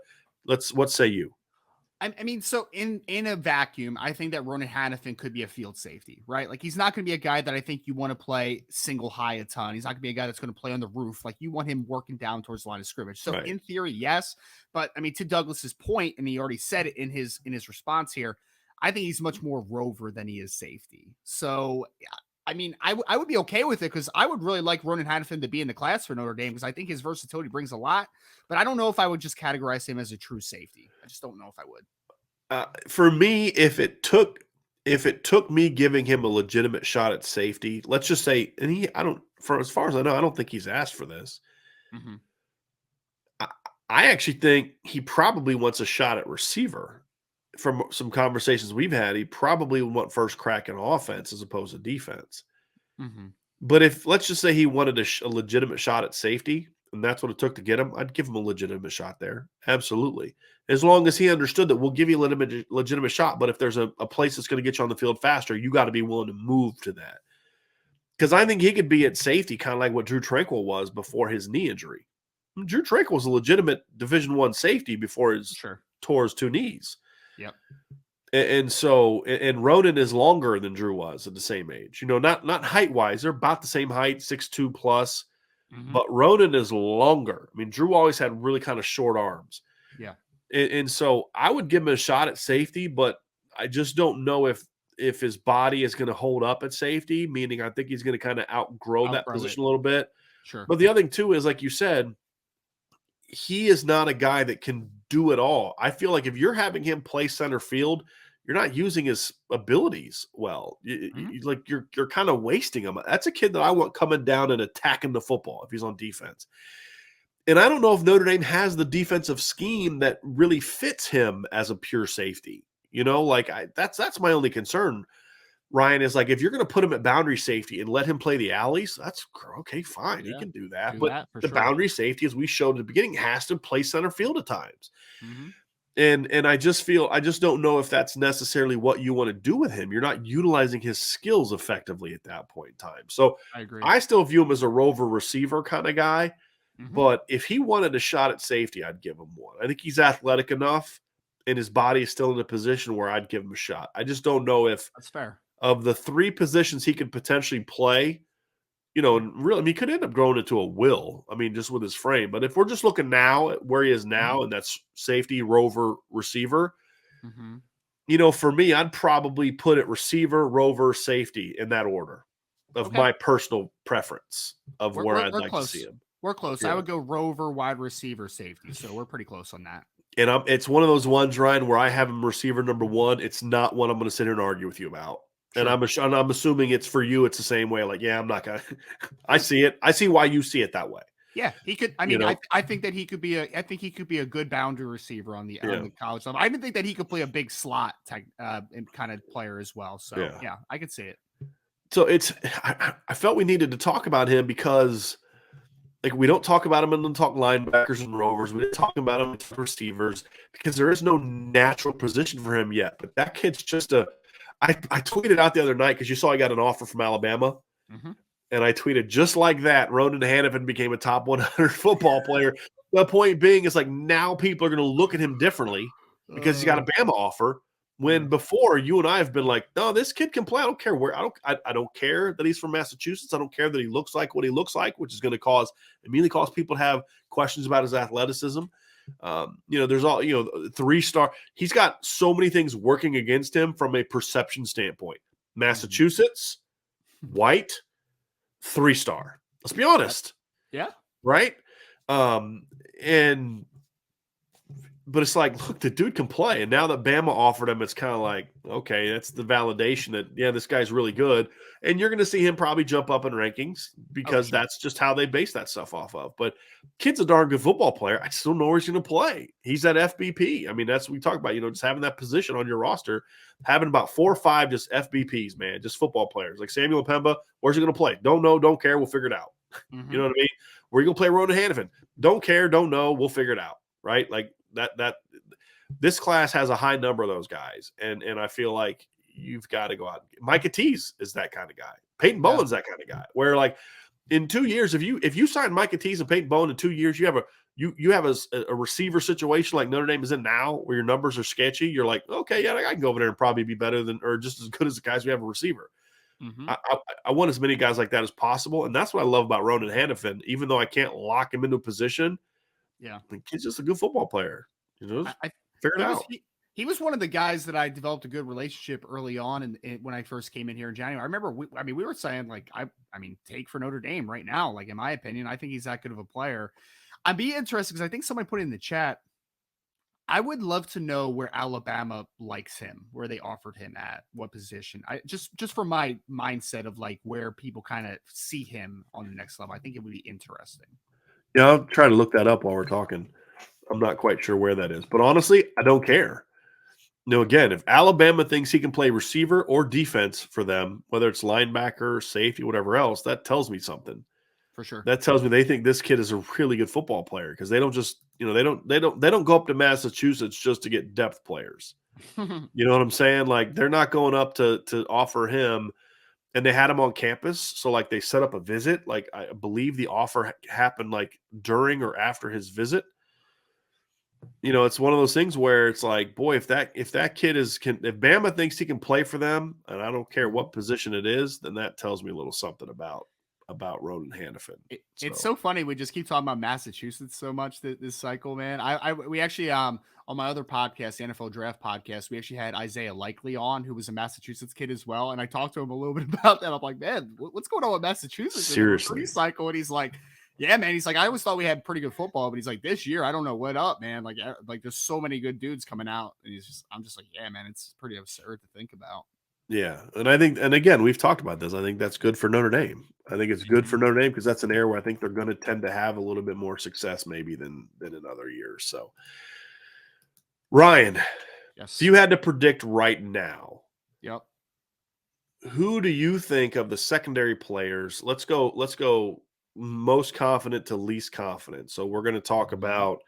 what say you? I mean, so in a vacuum, I think that Ronan Hannafin could be a field safety, right? Like, he's not going to be a guy that I think you want to play single high a ton. He's not going to be a guy that's going to play on the roof. Like, you want him working down towards the line of scrimmage. So in theory, yes. But I mean, to Douglas's point, and he already said it in his response here, I think he's much more rover than he is safety. So I mean, I would be okay with it, because I would really like Ronan Hannafin to be in the class for Notre Dame, because I think his versatility brings a lot. But I don't know if I would just categorize him as a true safety. I just don't know if I would. For me, if it took me giving him a legitimate shot at safety, let's just say, and for as far as I know, I don't think he's asked for this. I actually think he probably wants a shot at receiver. From some conversations we've had, he probably would want first crack in offense as opposed to defense. But if, let's just say, he wanted a legitimate shot at safety, and that's what it took to get him, I'd give him a legitimate shot there. Absolutely. As long as he understood that we'll give you a legitimate shot, but if there's a place that's going to get you on the field faster, you got to be willing to move to that. Because I think he could be at safety kind of like what Drew Tranquill was before his knee injury. Drew Tranquill was a legitimate Division I safety before his tore his two knees. Yep. And so, and Ronan is longer than Drew was at the same age. Not height-wise. They're about the same height, 6'2 plus. But Ronan is longer. I mean, Drew always had really kind of short arms. Yeah. And so I would give him a shot at safety, but I just don't know if his body is going to hold up at safety, meaning I think he's going to kind of outgrow that position a little bit. Sure. But the other thing, too, is, like you said, he is not a guy that can do it all. I feel like if you're having him play center field, you're not using his abilities well. You're kind of wasting him. That's a kid that I want coming down and attacking the football if he's on defense. And I don't know if Notre Dame has the defensive scheme that really fits him as a pure safety. That's my only concern, Ryan, is like, if you're going to put him at boundary safety and let him play the alleys, that's okay, fine. He can do that. But the boundary safety, as we showed at the beginning, has to play center field at times. And I just don't know if that's necessarily what you want to do with him. You're not utilizing his skills effectively at that point in time. So I agree. I still view him as a rover receiver kind of guy. But if he wanted a shot at safety, I'd give him one. I think he's athletic enough, and his body is still in a position where I'd give him a shot. I just don't know if that's fair. Of the three positions he could potentially play, and really, I mean, he could end up growing into a will. I mean, just with his frame. But if we're just looking now at where he is now, and that's safety, rover, receiver, for me, I'd probably put it receiver, rover, safety in that order of my personal preference of where I'd like to see him. We're close. I Yeah. would go rover, wide receiver, safety. So we're pretty close on that. And it's one of those ones, Ryan, where I have him receiver number one. It's not one I'm going to sit here and argue with you about. And Sure. I'm assuming it's for you. It's the same way. Like, yeah, I'm not gonna. I see it. I see why you see it that way. Yeah, he could. I You mean, know. I think that he could be a. I think he could be a good boundary receiver on Yeah. the college level. I even think that he could play a big slot type and kind of player as well. So Yeah. yeah, I could see it. So I felt we needed to talk about him because like we don't talk about him in the talk linebackers and rovers. We didn't talk about him with receivers because there is no natural position for him yet. But that kid's just a. I tweeted out the other night because you saw I got an offer from Alabama. Mm-hmm. And I tweeted just like that, Ronan Hannafin became a top 100 football player. The point being is like now people are going to look at him differently because he's got a Bama offer. When Yeah. before you and I have been like, no, this kid can play. I don't care where. I don't care that he's from Massachusetts. I don't care that he looks like what he looks like, which is going to immediately cause people to have questions about his athleticism. There's all 3-star. He's got so many things working against him from a perception standpoint. Massachusetts, white, 3-star. Let's be honest. Yeah. Right? But it's like, look, the dude can play. And now that Bama offered him, it's kind of like, okay, that's the validation that, yeah, this guy's really good. And you're going to see him probably jump up in rankings because sure. that's just how they base that stuff off of. But kid's a darn good football player. I just don't know where he's going to play. He's that FBP. I mean, that's what we talk about, just having that position on your roster, having about 4 or 5 just FBPs, man, just football players. Like Samuel Pemba, where's he going to play? Don't know, don't care. We'll figure it out. Mm-hmm. You know what I mean? Where you going to play Ronan Hannafin? Don't care, don't know. We'll figure it out. Right? Like that this class has a high number of those guys. And I feel like you've got to go out. Micah Tease is that kind of guy. Peyton Bowen's that kind of guy. Where like in 2 years, if you sign Micah Tease and Peyton Bowen in 2 years, you have a receiver situation like Notre Dame is in now where your numbers are sketchy. You're like, okay, yeah, I can go over there and probably be better than or just as good as the guys we have a receiver. Mm-hmm. I want as many guys like that as possible. And that's what I love about Ronan Hannafin. Even though I can't lock him into a position, yeah, the kid's just a good football player. Figure it out. He was one of the guys that I developed a good relationship early on, and when I first came in here in January, I remember we were saying like I mean take for Notre Dame right now. Like in my opinion, I think he's that good of a player. I'd be interested because I think somebody put it in the chat. I would love to know where Alabama likes him, where they offered him at what position. I just for my mindset of like where people kind of see him on the next level. I think it would be interesting. Yeah, I'll try to look that up while we're talking. I'm not quite sure where that is, but honestly, I don't care. Again, if Alabama thinks he can play receiver or defense for them, whether it's linebacker, safety, whatever else, that tells me something. For sure. That tells me they think this kid is a really good football player because they don't just, they don't go up to Massachusetts just to get depth players. You know what I'm saying? Like they're not going up to offer him, and they had him on campus, so like they set up a visit. Like I believe the offer happened like during or after his visit. It's one of those things where it's like, boy, if that kid if Bama thinks he can play for them, and I don't care what position it is, then that tells me a little something about Ronan Hannafin. It's so funny. We just keep talking about Massachusetts so much this cycle, man. We actually on my other podcast, the NFL Draft podcast, we actually had Isaiah Likely on, who was a Massachusetts kid as well, and I talked to him a little bit about that. I'm like, man, what's going on with Massachusetts? Seriously, cycle, and he's like. Yeah, man. He's like, I always thought we had pretty good football, but he's like, this year, I don't know what up, man. Like there's so many good dudes coming out, and I'm just like, yeah, man, it's pretty absurd to think about. Yeah, and I think, and again, we've talked about this. I think that's good for Notre Dame. I think it's good for Notre Dame because that's an area where I think they're going to tend to have a little bit more success maybe than in other years. So, Ryan, yes, if you had to predict right now, yep, who do you think of the secondary players? Let's go most confident to least confident. So we're going to talk about,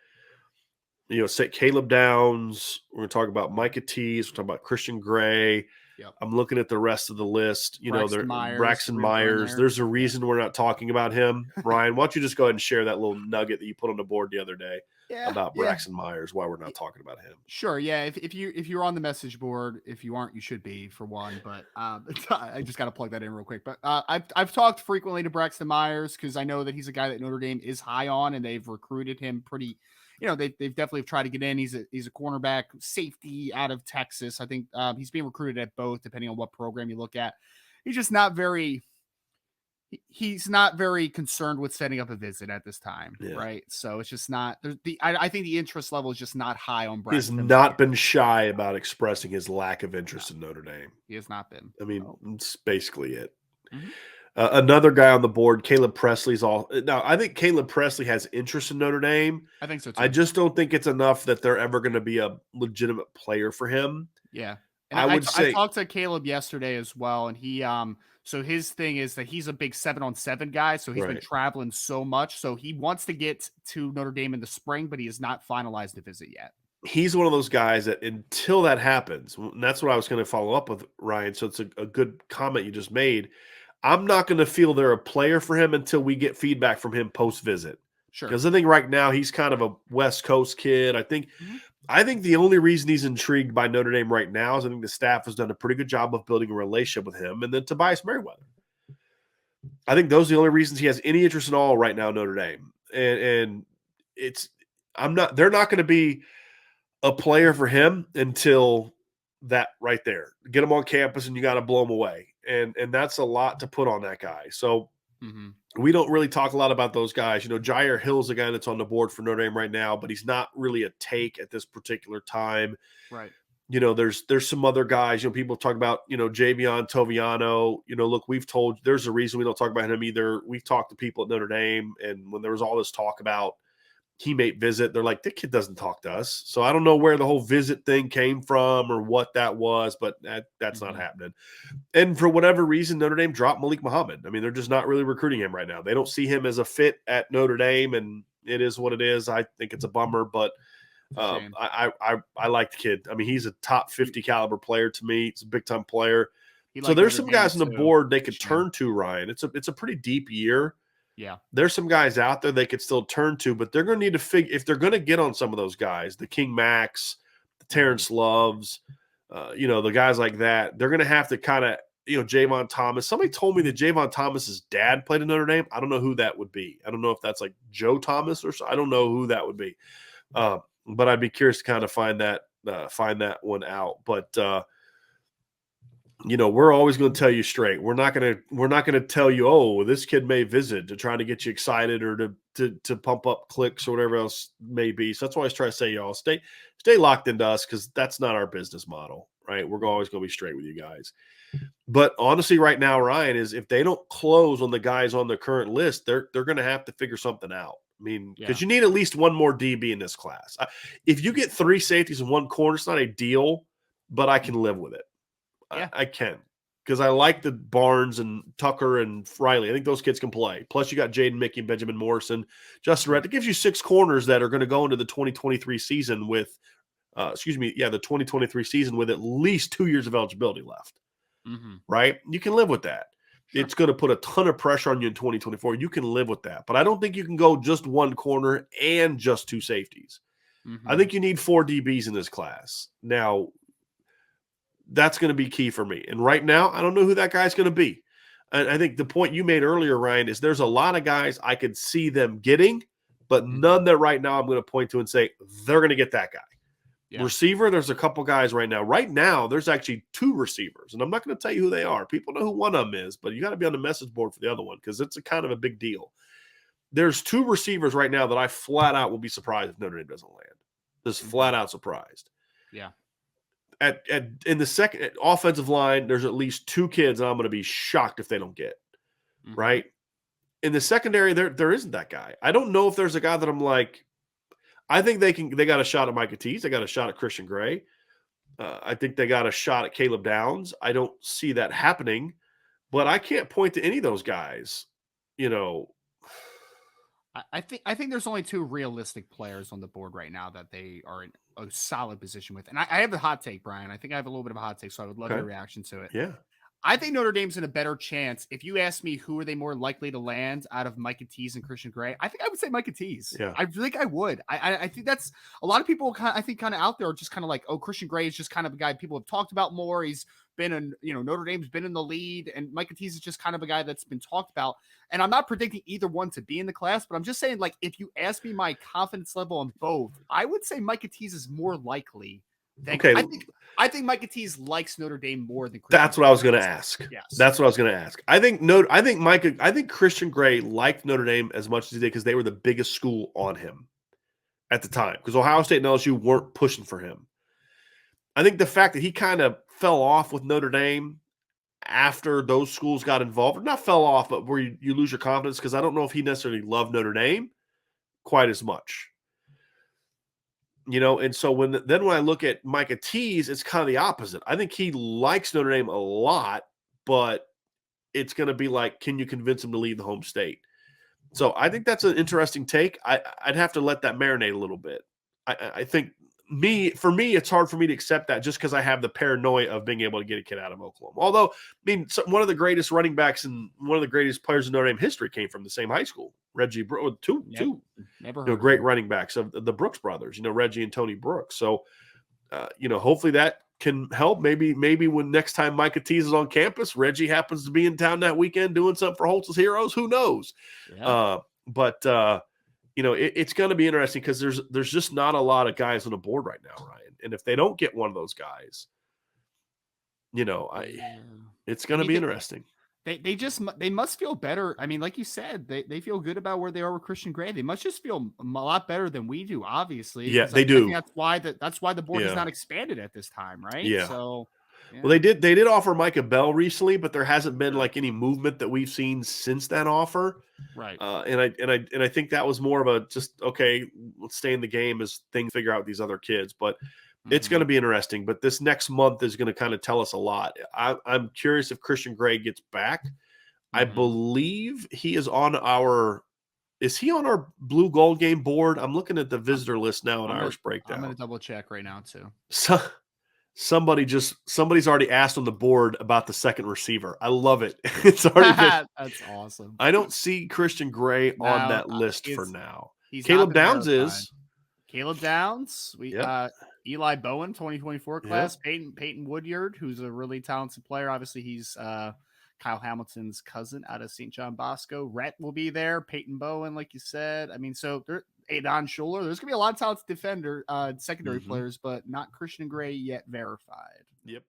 say Caleb Downs. We're going to talk about Micah Tease. We're talking about Christian Gray. yep. I'm looking at the rest of the list. Braxton Myers. There's a reason we're not talking about him. Ryan, why don't you just go ahead and share that little nugget that you put on the board the other day about Braxton Myers, why we're not talking about him. Sure. Yeah. If you're on the message board, if you aren't, you should be for one. But I just got to plug that in real quick. But I've talked frequently to Braxton Myers because I know that he's a guy that Notre Dame is high on, and they've recruited him pretty. They've definitely tried to get in. He's a cornerback safety out of Texas. I think he's being recruited at both, depending on what program you look at. He's just not very. he's not very concerned with setting up a visit at this time, Yeah. right? So it's just not I think the interest level is just not high on He Brad has Finley right not been now. shy about expressing his lack of No, interest in Notre Dame. he has not been. I mean, So, that's basically it. mhm. Another guy on the board, Caleb Presley's all. Now, I think Caleb Presley has interest in Notre Dame. I think so I too. just don't think it's enough that they're ever going to be a legitimate player for him. Yeah. And I would I say, talked to Caleb yesterday as well, and he so his thing is that he's a big 7-on-7 guy, so he's been right. traveling so much, so he wants to get to Notre Dame in the spring, but he has not finalized a visit yet. He's one of those guys that until that happens, and that's what I was going to follow up with, Ryan. So it's a good comment you just made. I'm not going to feel they're a player for him until we get feedback from him post visit. Sure. Because I think right now he's kind of a West Coast kid. Mhm. I think the only reason he's intrigued by Notre Dame right now is I think the staff has done a pretty good job of building a relationship with him, and then Tobias Merriweather. I think those are the only reasons he has any interest at all right now in Notre Dame. And it's I'm not they're not going to be a player for him until that right there. Get him on campus and you got to blow him away. And that's a lot to put on that guy. So Mhm. we don't really talk a lot about those guys. Jair Hill's the guy that's on the board for Notre Dame right now, but he's not really a take at this particular time. Right. There's some other guys. People talk about Javion Toviano. Look, we've told there's a reason we don't talk about him either. We've talked to people at Notre Dame, and when there was all this talk about teammate visit, they're like, that kid doesn't talk to us. So I don't know where the whole visit thing came from or what that was, but that's not Mhm. happening. And for whatever reason, Notre Dame dropped Malik Muhammad. I mean, they're just not really recruiting him right now. They don't see him as a fit at Notre Dame, and it is what it is. I think it's a bummer, but It's a shame. I like the kid. I mean, he's a top He 50 caliber player to me. He's a big time player. he So liked there's Notre some Dame guys on the too. board they It's a could shame. turn to, Ryan. It's a pretty deep year. Yeah. There's some guys out there they could still turn to, but they're going to need to figure if they're going to get on some of those guys, the King Max, the Mhm. Terrence Loves, the guys like that. They're going to have to kind of, Javon Thomas. Somebody told me that Javon Thomas's dad played in Notre Dame. I don't know who that would be. I don't know if that's like Joe Thomas or so. I don't know who that would be. But I'd be curious to kind of find that one out. But we're always going to tell you straight. We're not going to tell you, oh, this kid may visit to try to get you excited or to pump up clicks or whatever else may be. So that's why I always try to say, y'all stay locked into us because that's not our business model, right? We're always going to be straight with you guys. But honestly, right now, Ryan, is if they don't close on the guys on the current list, they're going to have to figure something out. I mean, because Yeah. you need at least one more DB in this class. If you get 3 safeties in one corner, it's not a deal, but I can live with it. Yeah. I can because I like the Barnes and Tucker and Riley. I think those kids can play. Plus, you got Jaden Mickey and Benjamin Morrison, Justin Redd. It gives you 6 corners that are going to go into the 2023 season with, the 2023 season with at least 2 years of eligibility left. Mhm. Right? You can live with that. Sure. It's going to put a ton of pressure on you in 2024. You can live with that, but I don't think you can go just one corner and just 2 safeties. I Mhm. think you need 4 DBs in this class. Now, that's going to be key for me. And right now, I don't know who that guy's going to be. And I think the point you made earlier, Ryan, is there's a lot of guys I could see them getting, but Mhm. none that right now I'm going to point to and say they're going to get that guy. Yeah. Receiver, there's a couple guys right now. Right now, there's actually 2 receivers, and I'm not going to tell you who they are. People know who one of them is, but you got to be on the message board for the other one because it's a kind of a big deal. There's 2 receivers right now that I flat out will be surprised if Notre Dame doesn't land. Just flat out surprised. Yeah. In the second offensive line, there's at least 2 kids I'm going to be shocked if they don't get. Mhm. Right? In the secondary, there isn't that guy. I don't know if there's a guy that I'm like, I think they got a shot at Micah Tease. They got a shot at Christian Gray. I think they got a shot at Caleb Downs. I don't see that happening, but I can't point to any of those guys. I think there's only 2 realistic players on the board right now that they are in a solid position with. And I have a hot take, Brian. I think I have a little bit of a hot take, so I would love your Okay. reaction to it. Yeah. I think Notre Dame's in a better chance. If you ask me who are they more likely to land out of Micah Tease and Christian Gray, I think I would say Micah Tease. Yeah. I think I would. I think that's a lot of people kind of out there are just kind of like, oh, Christian Gray is just kind of a guy people have talked about more. He's been in, Notre Dame's been in the lead, and Micah Tease is just kind of a guy that's been talked about. And I'm not predicting either one to be in the class, but I'm just saying, like, if you ask me my confidence level on both, I would say Micah Tease is more likely Thank you. Okay, I think Micah Tease likes Notre Dame more than Christian that's what Gray I was going to does. ask. Yes. That's what I was going to ask. I think Christian Gray liked Notre Dame as much as he did because they were the biggest school on him at the time. Because Ohio State and LSU weren't pushing for him. I think the fact that he kind of fell off with Notre Dame after those schools got involved, or not fell off, but where you lose your confidence, because I don't know if he necessarily loved Notre Dame quite as much. And so when I look at Micah Tease, it's kind of the opposite. I think he likes Notre Dame a lot, but it's going to be like, can you convince him to leave the home state? So I think that's an interesting take. I'd have to let that marinate a little bit. I think for me, it's hard for me to accept that just because I have the paranoia of being able to get a kid out of Oklahoma. Although, one of the greatest running backs and one of the greatest players in Notre Dame history came from the same high school. Reggie Brooks, two Never heard of great him. running backs of the Brooks brothers. Reggie and Tony Brooks. So, hopefully that can help. Maybe when next time Micah Tease is on campus, Reggie happens to be in town that weekend doing something for Holtz's Heroes. Who knows? Yeah. But it's going to be interesting because there's just not a lot of guys on the board right now, Ryan. And if they don't get one of those guys, it's going to be interesting. They must feel better. I mean, like you said, they feel good about where they are with Christian Gray. They must just feel a lot better than we do, obviously. Yeah, they I do. think that's why the board has not expanded at this time, right? Yeah. So, yeah. Well, they did offer Micah Bell recently, but there hasn't been like any movement that we've seen since that offer. Right. And I think that was more of a just, okay, let's stay in the game as things figure out these other kids. But it's going to be interesting. But this next month is going to kind of tell us a lot. I'm curious if Christian Gray gets back. I believe he is on our Blue Gold Game board? I'm looking at the visitor list now at Irish Breakdown. I'm going to double check right now too. So somebody's already asked on the board about the second receiver. I love it. It's already been, that's awesome. I don't see Christian Gray on that list for now. He's Caleb Downs is. Caleb Downs. Eli Bowen, 2024 class. Yep. Peyton Woodyard, who's a really talented player. Obviously, he's Kyle Hamilton's cousin out of St. John Bosco. Rhett will be there. Peyton Bowen, like you said. I mean, so Adon Schuler. There's gonna be a lot of talented secondary players, but not Christian Gray yet verified. Yep.